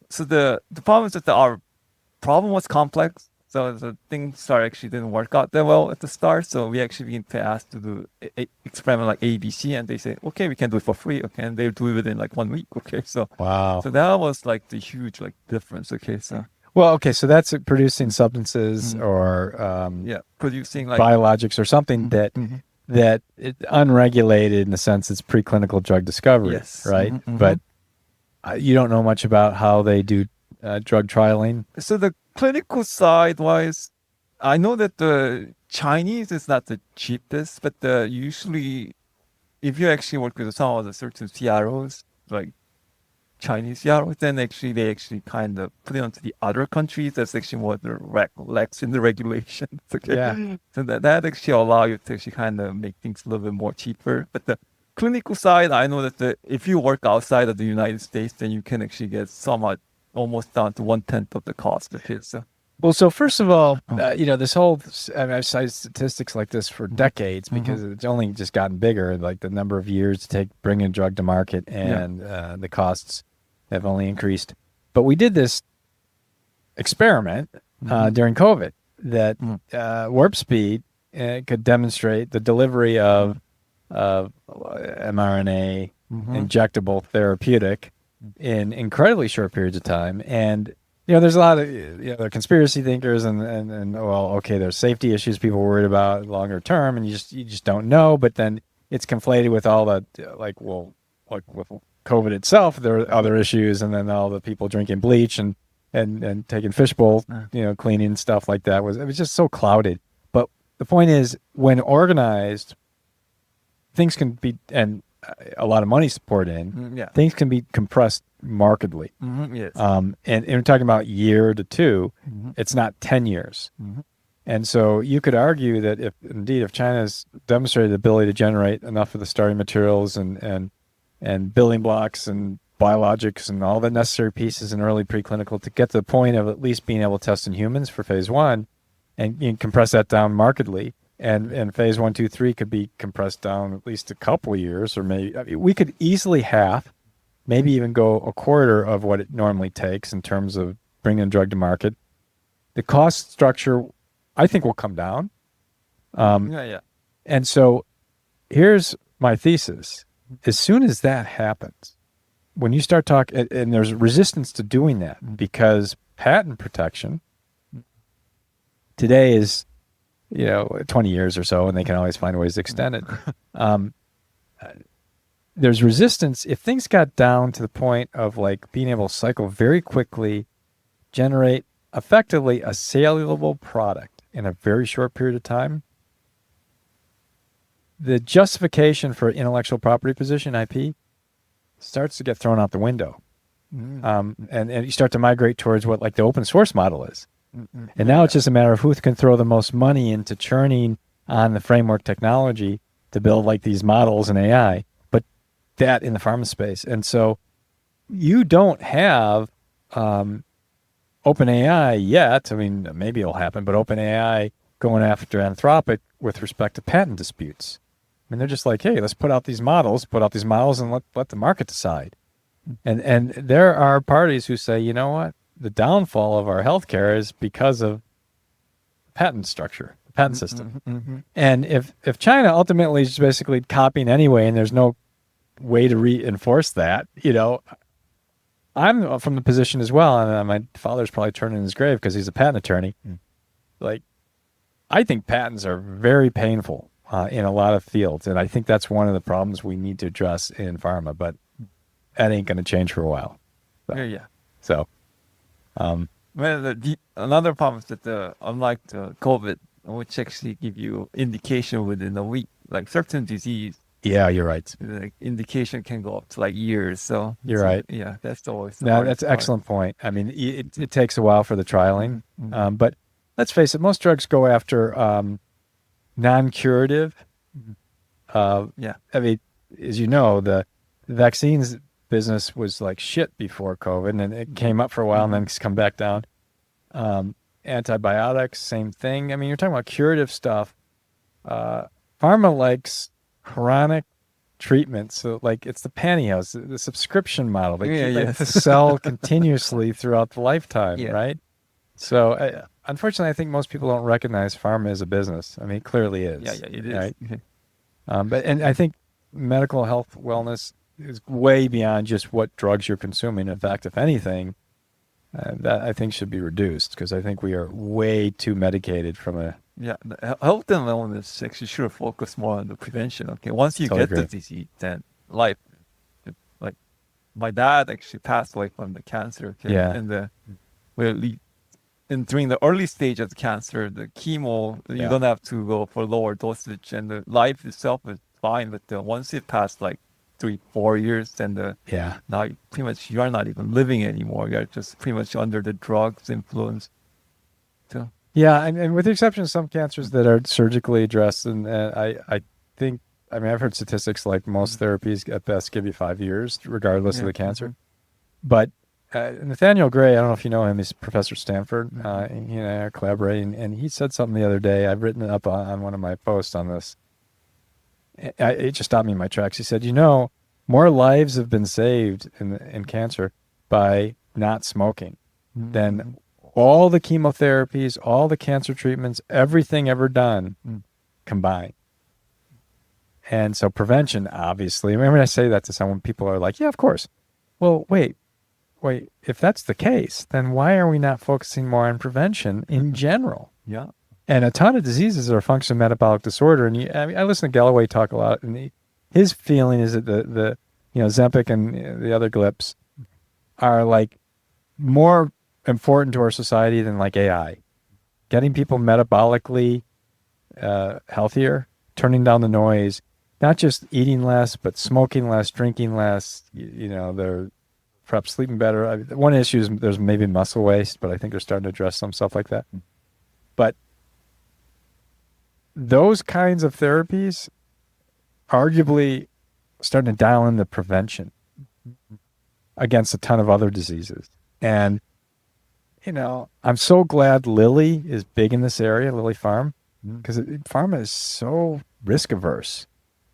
C: So the problem is that our problem was complex. So the things actually didn't work out that well at the start. So we actually been asked to do a experiment like ABC, and they say, okay, we can do it for free. Okay, and they do it within like 1 week. Okay, so so that was like the huge like difference. Okay, so
A: so that's producing substances or
C: producing like
A: biologics or something that it's unregulated in the sense it's preclinical drug discovery, right? But you don't know much about how they do drug trialing.
C: So the clinical side wise, I know that the Chinese is not the cheapest, but usually if you actually work with some of the certain CROs, like Chinese CROs, then actually they actually kind of put it onto the other countries. That's actually what the lax in the regulations. Okay, so that actually allow you to actually kind of make things a little bit more cheaper. But the clinical side, I know that if you work outside of the United States, then you can actually get somewhat almost down to 1/10 of the cost of it.
A: So first of all, this whole, I've cited statistics like this for decades because it's only just gotten bigger, like the number of years to take bringing a drug to market, and the costs have only increased. But we did this experiment during COVID that warp speed could demonstrate the delivery of mRNA injectable therapeutic in incredibly short periods of time. And there's a lot of conspiracy thinkers and there's safety issues people are worried about longer term, and you just don't know. But then it's conflated with all the like with COVID itself, there are other issues, and then all the people drinking bleach and taking fishbowl, cleaning and stuff like that. It was just so clouded. But the point is, when organized, things can be, and a lot of money poured in, things can be compressed markedly.
C: Yes.
A: And we're talking about year to two. It's not 10 years. And so you could argue that if China's demonstrated the ability to generate enough of the starting materials and building blocks and biologics and all the necessary pieces in early preclinical to get to the point of at least being able to test in humans for phase 1, and you can compress that down markedly, and phase 1, 2, 3 could be compressed down at least a couple of years, or maybe we could easily half, maybe even go a quarter of what it normally takes in terms of bringing a drug to market. The cost structure, I think, will come down. And so here's my thesis. As soon as that happens, when you start talking, and there's resistance to doing that because patent protection today is, 20 years or so, and they can always find ways to extend it. There's resistance. If things got down to the point of like being able to cycle very quickly, generate effectively a saleable product in a very short period of time, the justification for intellectual property position, IP, starts to get thrown out the window. And you start to migrate towards what like the open source model is. And now it's just a matter of who can throw the most money into churning on the framework technology to build like these models and AI, but that in the pharma space. And so you don't have OpenAI yet. I mean, maybe it'll happen, but OpenAI going after Anthropic with respect to patent disputes. I mean, they're just like, hey, let's put out these models and let the market decide. And there are parties who say, you know what? The downfall of our healthcare is because of patent structure, the patent system. And if China ultimately is basically copying anyway, and there's no way to reinforce that, I'm from the position as well, and my father's probably turning in his grave because he's a patent attorney. Like, I think patents are very painful in a lot of fields, and I think that's one of the problems we need to address in pharma, but that ain't going to change for a while. So.
C: Well, another problem is that unlike the COVID, which actually give you indication within a week, like certain disease.
A: Yeah, you're right.
C: The indication can go up to like years. So
A: you're right.
C: Yeah, that's always.
A: That's an excellent point. I mean, it takes a while for the trialing, but let's face it, most drugs go after non-curative. I mean, as you know, the vaccines business was like shit before COVID, and it came up for a while and then it's come back down. Antibiotics, same thing. I mean, you're talking about curative stuff. Pharma likes chronic treatment. So like it's the pantyhose, the subscription model. They like to sell continuously throughout the lifetime, right? So unfortunately, I think most people don't recognize pharma as a business. I mean, it clearly is.
C: It is.
A: Right? But I think medical health wellness is way beyond just what drugs you're consuming. In fact, if anything, that I think should be reduced because I think we are way too medicated from a...
C: the health and wellness actually should focus more on the prevention. Okay, once you get the disease, then life. Like my dad actually passed away from the cancer. Okay? And during the early stage of the cancer, the chemo, you don't have to go for lower dosage, and the life itself is fine. But once it passed like 3-4 years, then now pretty much you are not even living anymore. You're just pretty much under the drugs influence. So
A: and with the exception of some cancers that are surgically addressed, and I think, I mean, I've heard statistics like most therapies at best give you 5 years, regardless of the cancer. But Nathaniel Gray, I don't know if you know him, he's a professor at Stanford. He and I are collaborating, and he said something the other day. I've written it up on one of my posts on this. It just stopped me in my tracks. He said, more lives have been saved in cancer by not smoking than all the chemotherapies, all the cancer treatments, everything ever done combined. And so prevention, obviously, when I say that to someone, people are like, yeah, of course. Well, wait, if that's the case, then why are we not focusing more on prevention in general?
C: Yeah.
A: And a ton of diseases are a function of metabolic disorder. And I listen to Galloway talk a lot, and his feeling is that the Zempic and the other GLPs are like more important to our society than like AI. Getting people metabolically healthier, turning down the noise, not just eating less, but smoking less, drinking less. They're perhaps sleeping better. One issue is there's maybe muscle waste, but I think they're starting to address some stuff like that. But those kinds of therapies arguably starting to dial in the prevention against a ton of other diseases. And, I'm so glad Lilly is big in this area, Lilly Farm, because pharma is so risk averse.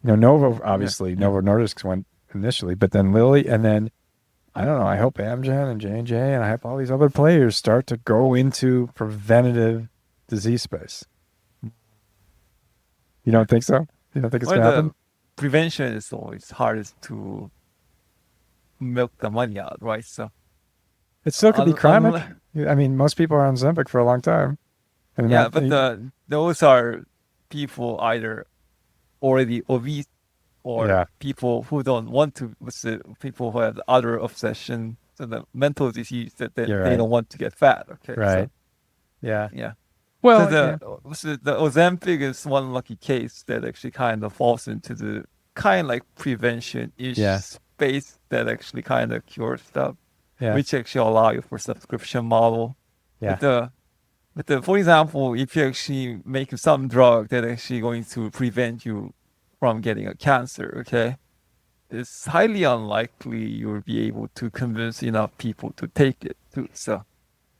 A: Novo, obviously, Novo Nordisk went initially, but then Lilly, and then, I don't know, I hope Amgen and J&J, and I hope all these other players start to go into preventative disease space. You don't think so? You don't think it's going to happen?
C: Prevention is always hardest to milk the money out, right? So
A: it still could be chronic. I mean, most people are on Zempic for a long time.
C: But those are people either already obese or people who don't want to, people who have other obsession, so the mental disease that they don't want to get fat. Okay,
A: right?
C: So,
A: yeah.
C: Well, the Ozempic is one lucky case that actually kind of falls into the kind of like prevention-ish space that actually kind of cures stuff, which actually allow you for subscription model.
A: Yeah.
C: But for example, if you actually make some drug that actually going to prevent you from getting a cancer, okay, it's highly unlikely you'll be able to convince enough people to take it too. So,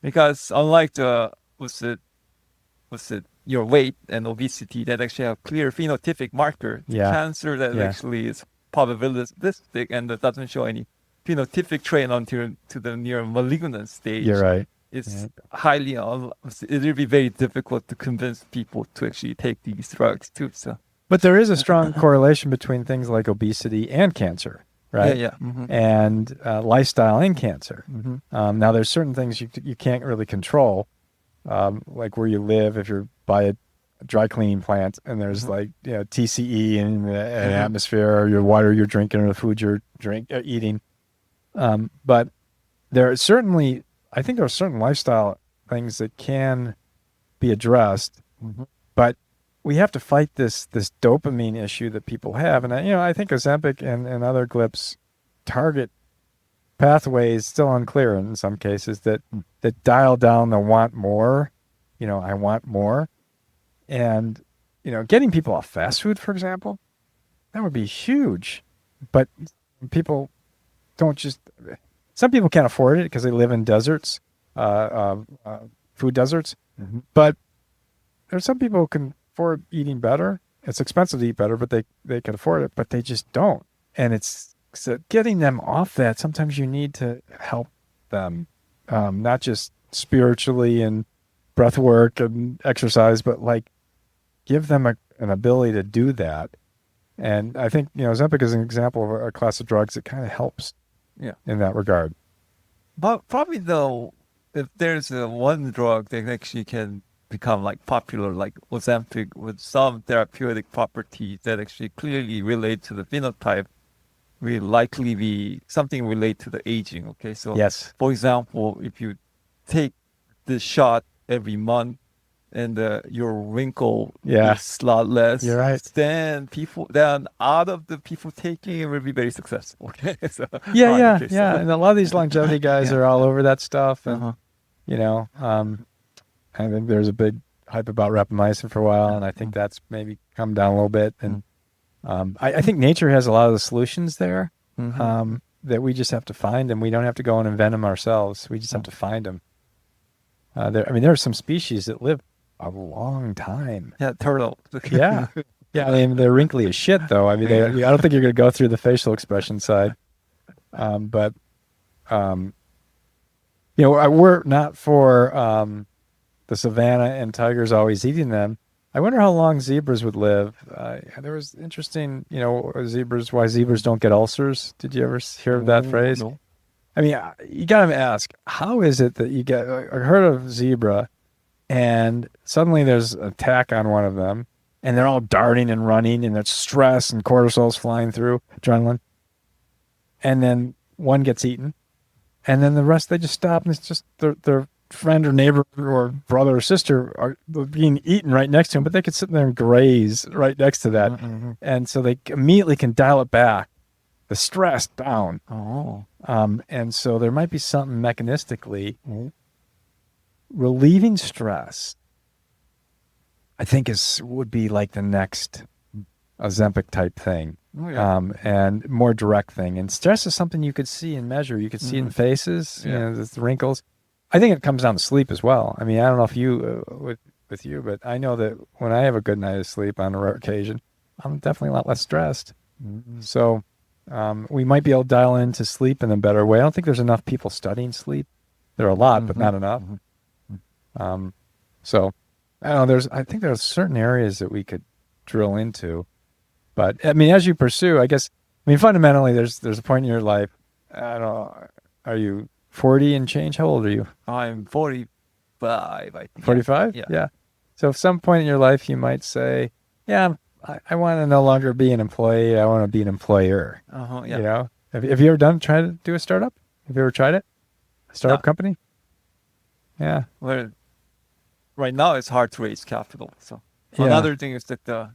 C: because unlike your weight and obesity that actually have clear phenotypic marker, cancer that actually is probabilistic and that doesn't show any phenotypic trait until to the near malignant stage.
A: You're right.
C: It's highly it will be very difficult to convince people to actually take these drugs too. So,
A: but there is a strong correlation between things like obesity and cancer, right? And lifestyle and cancer. Now, there's certain things you can't really control, like where you live. If you're by a dry cleaning plant and there's like TCE in the atmosphere, or your water you're drinking, or the food you're eating. But there are certainly, I think there are certain lifestyle things that can be addressed, but we have to fight this dopamine issue that people have. And I think Ozempic and other GLPs target pathways still unclear in some cases that dial down the want more. I want more. And, getting people off fast food, for example, that would be huge. But people don't some people can't afford it because they live in deserts, food deserts. But there's some people who can afford eating better. It's expensive to eat better, but they can afford it, but they just don't. And so getting them off that, sometimes you need to help them, not just spiritually and breath work and exercise, but like give them an ability to do that. And I think, Ozempic is an example of a class of drugs that kind of helps in that regard.
C: But probably though, if there's one drug that actually can become like popular, like Ozempic, with some therapeutic properties that actually clearly relate to the phenotype, will likely be something related to the aging. Okay, so for example, if you take the shot every month and your wrinkle is a lot less,
A: you're right,
C: then out of the people taking it will be very successful. Okay, so
A: and a lot of these longevity guys are all over that stuff, and I think there's a big hype about rapamycin for a while, and I think that's maybe come down a little bit. And I think nature has a lot of the solutions there that we just have to find, and we don't have to go and invent them ourselves. We just have to find them. There are some species that live a long time.
C: Yeah, turtle.
A: yeah. I mean, they're wrinkly as shit, though. I mean, I don't think you're going to go through the facial expression side. But we're not for the savannah and tigers always eating them. I wonder how long zebras would live. There was interesting, why zebras don't get ulcers. Did you ever hear of that phrase?
C: No.
A: I mean, you got to ask, how is it that you get a herd of zebra and suddenly there's an attack on one of them and they're all darting and running, and there's stress and cortisol's flying through, adrenaline. And then one gets eaten, and then the rest, they just stop, and it's just their friend or neighbor or brother or sister are being eaten right next to them, but they could sit there and graze right next to that.
C: Mm-hmm.
A: And so they immediately can dial it back, the stress down.
C: Oh.
A: And so there might be something mechanistically relieving stress, I think would be like the next Ozempic type thing.
C: Oh, yeah.
A: And more direct thing. And stress is something you could see and measure. You could see it in faces,
C: Yeah.
A: you know, the wrinkles. I think it comes down to sleep as well. I mean, I don't know if you, with you, but I know that when I have a good night of sleep on a rare occasion, I'm definitely a lot less stressed.
C: Mm-hmm.
A: So we might be able to dial into sleep in a better way. I don't think there's enough people studying sleep. There are a lot, but not enough. So I don't know. I think there's certain areas that we could drill into. But I mean, as you pursue, I guess, I mean, fundamentally, there's a point in your life. I don't know. Are you 40 and change? How old are you?
C: I'm 45, I think.
A: 45? Yeah. So at some point in your life, you might say, yeah, I want to no longer be an employee. I want to be an employer.
C: Yeah.
A: You know, have you ever tried to do a startup? Have you ever tried it? A startup company? Yeah.
C: Well, right now it's hard to raise capital. So
A: Yeah.
C: another thing is that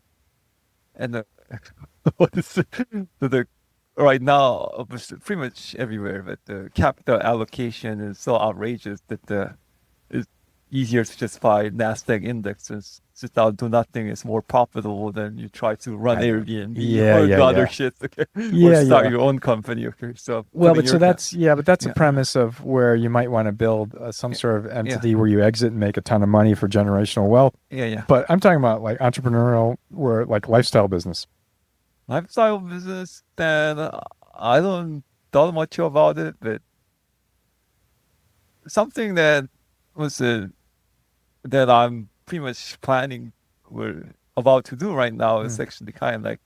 C: what is it? Right now, pretty much everywhere, but the capital allocation is so outrageous that it's easier to just buy NASDAQ indexes. Just out do nothing is more profitable than you try to run Airbnb or do other shit, okay? Or start your own company, okay? So
A: that's a premise of where you might want to build some sort of entity where you exit and make a ton of money for generational wealth.
C: Yeah.
A: But I'm talking about like entrepreneurial or like lifestyle business.
C: Lifestyle business, then I don't know much about it, but something that was that I'm pretty much planning, we're about to do right now is actually kind of like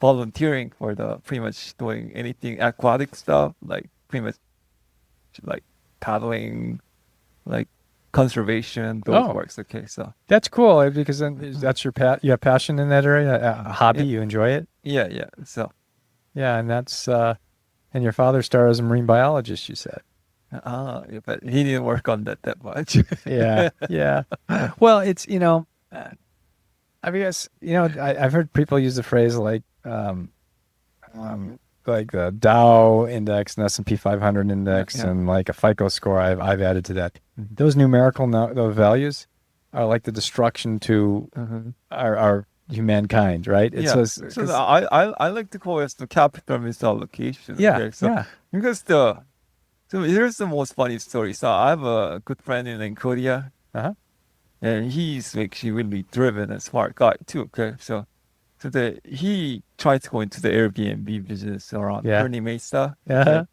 C: volunteering for pretty much doing anything aquatic stuff, like pretty much like paddling, like conservation, those works. Okay, so
A: that's cool because then that's your you have passion in that area, a hobby, you enjoy it.
C: Yeah. So
A: and that's and your father started as a marine biologist, you said.
C: But he didn't work on that much.
A: Yeah. Well, it's I guess I've heard people use the phrase like the Dow index and S&P 500 index and like a FICO score. I've added to that. Those numerical those values are like the destruction to our humankind, right?
C: So I like to call it the capital misallocation. Because so here's the most funny story. So I have a good friend in Encodia, and he's actually really driven and smart guy too. Okay, so he tried to go into the Airbnb business around Kearny Mesa. Around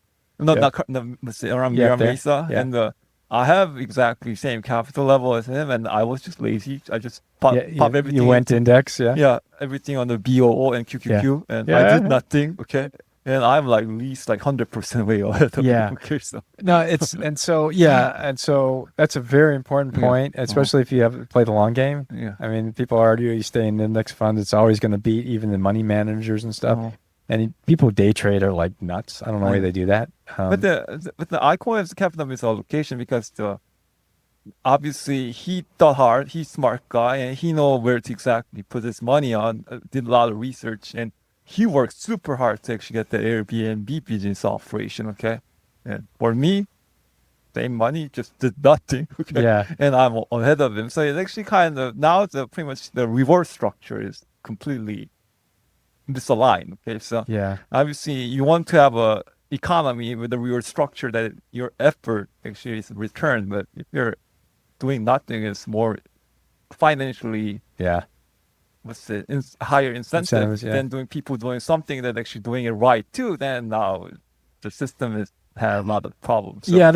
C: Mira Mesa, and I have exactly same capital level as him, and I was just lazy. I just pop everything.
A: You went index,
C: everything on the BOO and QQQ, and I did nothing. Okay. And I'm like at least like 100% way ahead of him. Okay, so.
A: No, and so that's a very important point, especially if you have play the long game. I mean, people argue you stay in index funds, it's always going to beat even the money managers and stuff. And people day trade are like nuts. I don't know why they do that.
C: But I call it capital misallocation because obviously he thought hard, he's a smart guy, and he know where to exactly put his money on. Did a lot of research, and he worked super hard to actually get the Airbnb business operation. Okay, and for me, same money, just did nothing. Okay? And I'm ahead of him. So it's actually kind of now pretty much the reward structure is completely misaligned. Okay, so obviously you want to have a economy with a reward structure that your effort actually is returned, but if you're doing nothing, it's more financially higher incentive than people doing something that actually doing it right too. Then now the system has a lot of problems. So.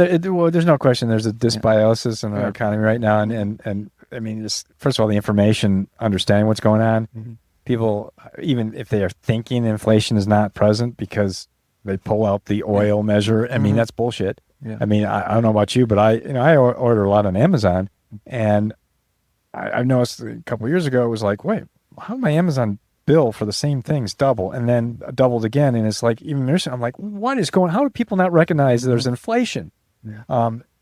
A: There's no question. There's a dysbiosis in our economy right now, and I mean, just first of all, the information, understanding what's going on. People, even if they are thinking inflation is not present because they pull out the oil measure. I mean, that's bullshit. I mean, I don't know about you, but I order a lot on Amazon, and I've noticed a couple of years ago it was like, wait, how did my Amazon bill for the same things double and then doubled again? And it's like, even there's, I'm like, what is going, how do people not recognize there's inflation?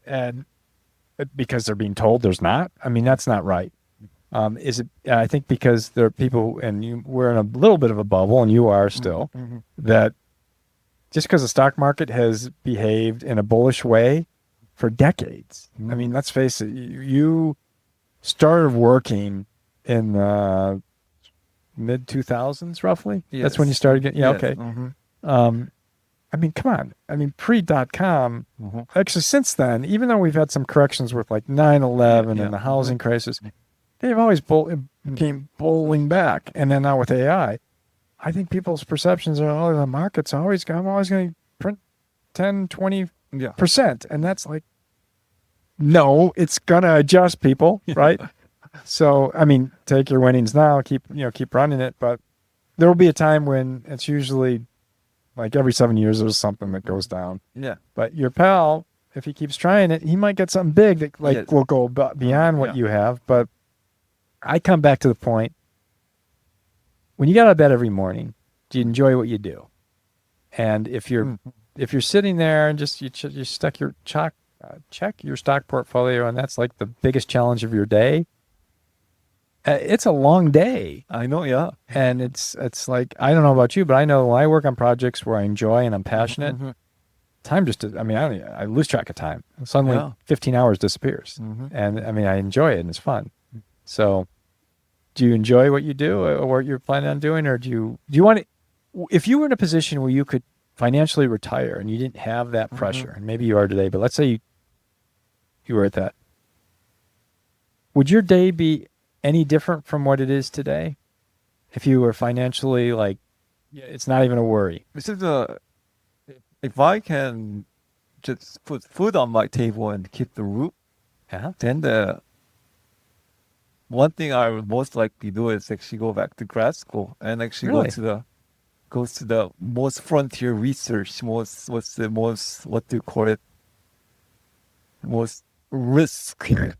A: And because they're being told there's not, I mean, that's not right. Is it, I think because there are people, and we're in a little bit of a bubble, and you are still, that just because the stock market has behaved in a bullish way for decades. I mean, let's face it, you started working in the mid 2000s, roughly.
C: Yes.
A: That's when you started getting,
C: Yes.
A: okay. I mean, come on. I mean, pre.com, actually since then, even though we've had some corrections with like 9/11 and the housing crisis, they've always came bowling back. And then now with AI, I think people's perceptions are, oh, the market's I'm always going to print 10, 20%. And that's like, no, it's going to adjust, people, right? So, I mean, take your winnings now, keep running it. But there will be a time when it's usually like every 7 years, there's something that goes down.
C: Yeah.
A: But your pal, if he keeps trying it, he might get something big that will go beyond what you have. But I come back to the point, when you get out of bed every morning, do you enjoy what you do? And if you're sitting there and just you stuck your check your stock portfolio, and that's like the biggest challenge of your day, it's a long day.
C: I know, yeah.
A: And it's like, I don't know about you, but I know when I work on projects where I enjoy and I'm passionate, time just, I lose track of time. Suddenly 15 hours disappears. And I mean, I enjoy it and it's fun. So do you enjoy what you do or what you're planning on doing? Or do you want to, if you were in a position where you could financially retire and you didn't have that pressure, and maybe you are today, but let's say you were at that, would your day be any different from what it is today? If you were financially like, it's not even a worry.
C: This is if I can just put food on my table and keep the roof, then the one thing I would most likely do is actually go back to grad school and actually go to the most frontier research, most risky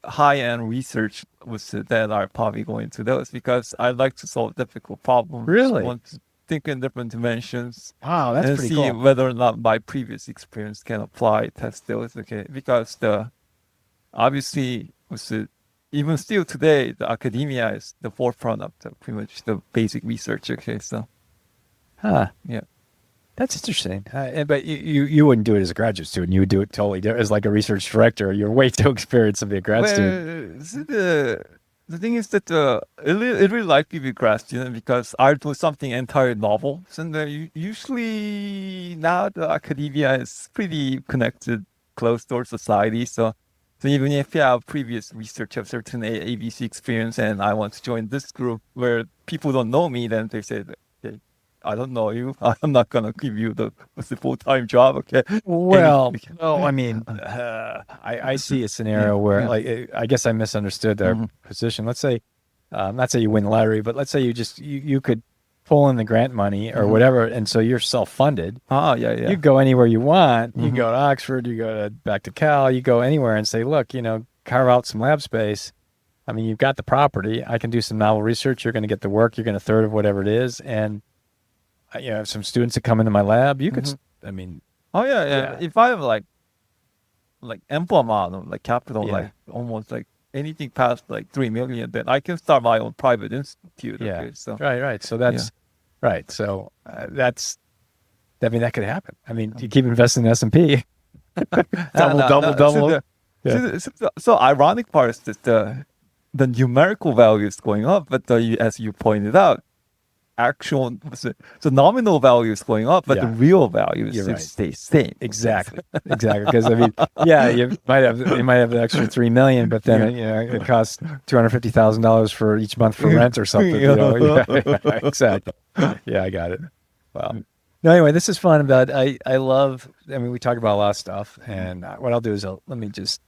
C: high-end research that are probably going to those, because I like to solve difficult problems.
A: Really?
C: Want to think in different dimensions.
A: Wow, that's
C: and
A: pretty
C: see
A: cool.
C: whether or not my previous experience can apply, test those. Okay, because obviously even still today, the academia is the forefront of pretty much the basic research. Okay, so yeah.
A: That's interesting. But you wouldn't do it as a graduate student. You would do it totally different. As like a research director. You're way too experienced to be a grad student.
C: So the thing is that it really likely be grad student because I do something entirely novel. So usually now the academia is pretty connected, closed door society. So even if you have previous research of certain ABC experience and I want to join this group where people don't know me, then they say, okay, I don't know you. I'm not going to give you the full-time job, okay?
A: Well, I mean, I see a scenario where, like, I guess I misunderstood their position. Let's say, not say you win the lottery, but let's say you could pull in the grant money or whatever, and so you're self-funded. You go anywhere you want. You go to Oxford, you go back to Cal, you go anywhere and say, look, carve out some lab space. I mean, you've got the property. I can do some novel research. You're going to get the work. You're going to third of whatever it is, and have some students that come into my lab. You could, I mean,
C: if I have like ample amount of like capital, like almost like anything past like 3 million, then I can start my own private institute.
A: Yeah.
C: Okay, so
A: Right. So that's right. So that could happen. I mean, you keep investing in S&P, double.
C: So ironic part is that the numerical value is going up, but as you pointed out, nominal value is going up, but the real value stays same.
A: Exactly. Because I mean, you might have the extra 3 million, but then it costs $250,000 for each month for rent or something. Exactly. Yeah, I got it. Wow. No, anyway, this is fun. But I love. I mean, we talk about a lot of stuff, and what I'll do is let me just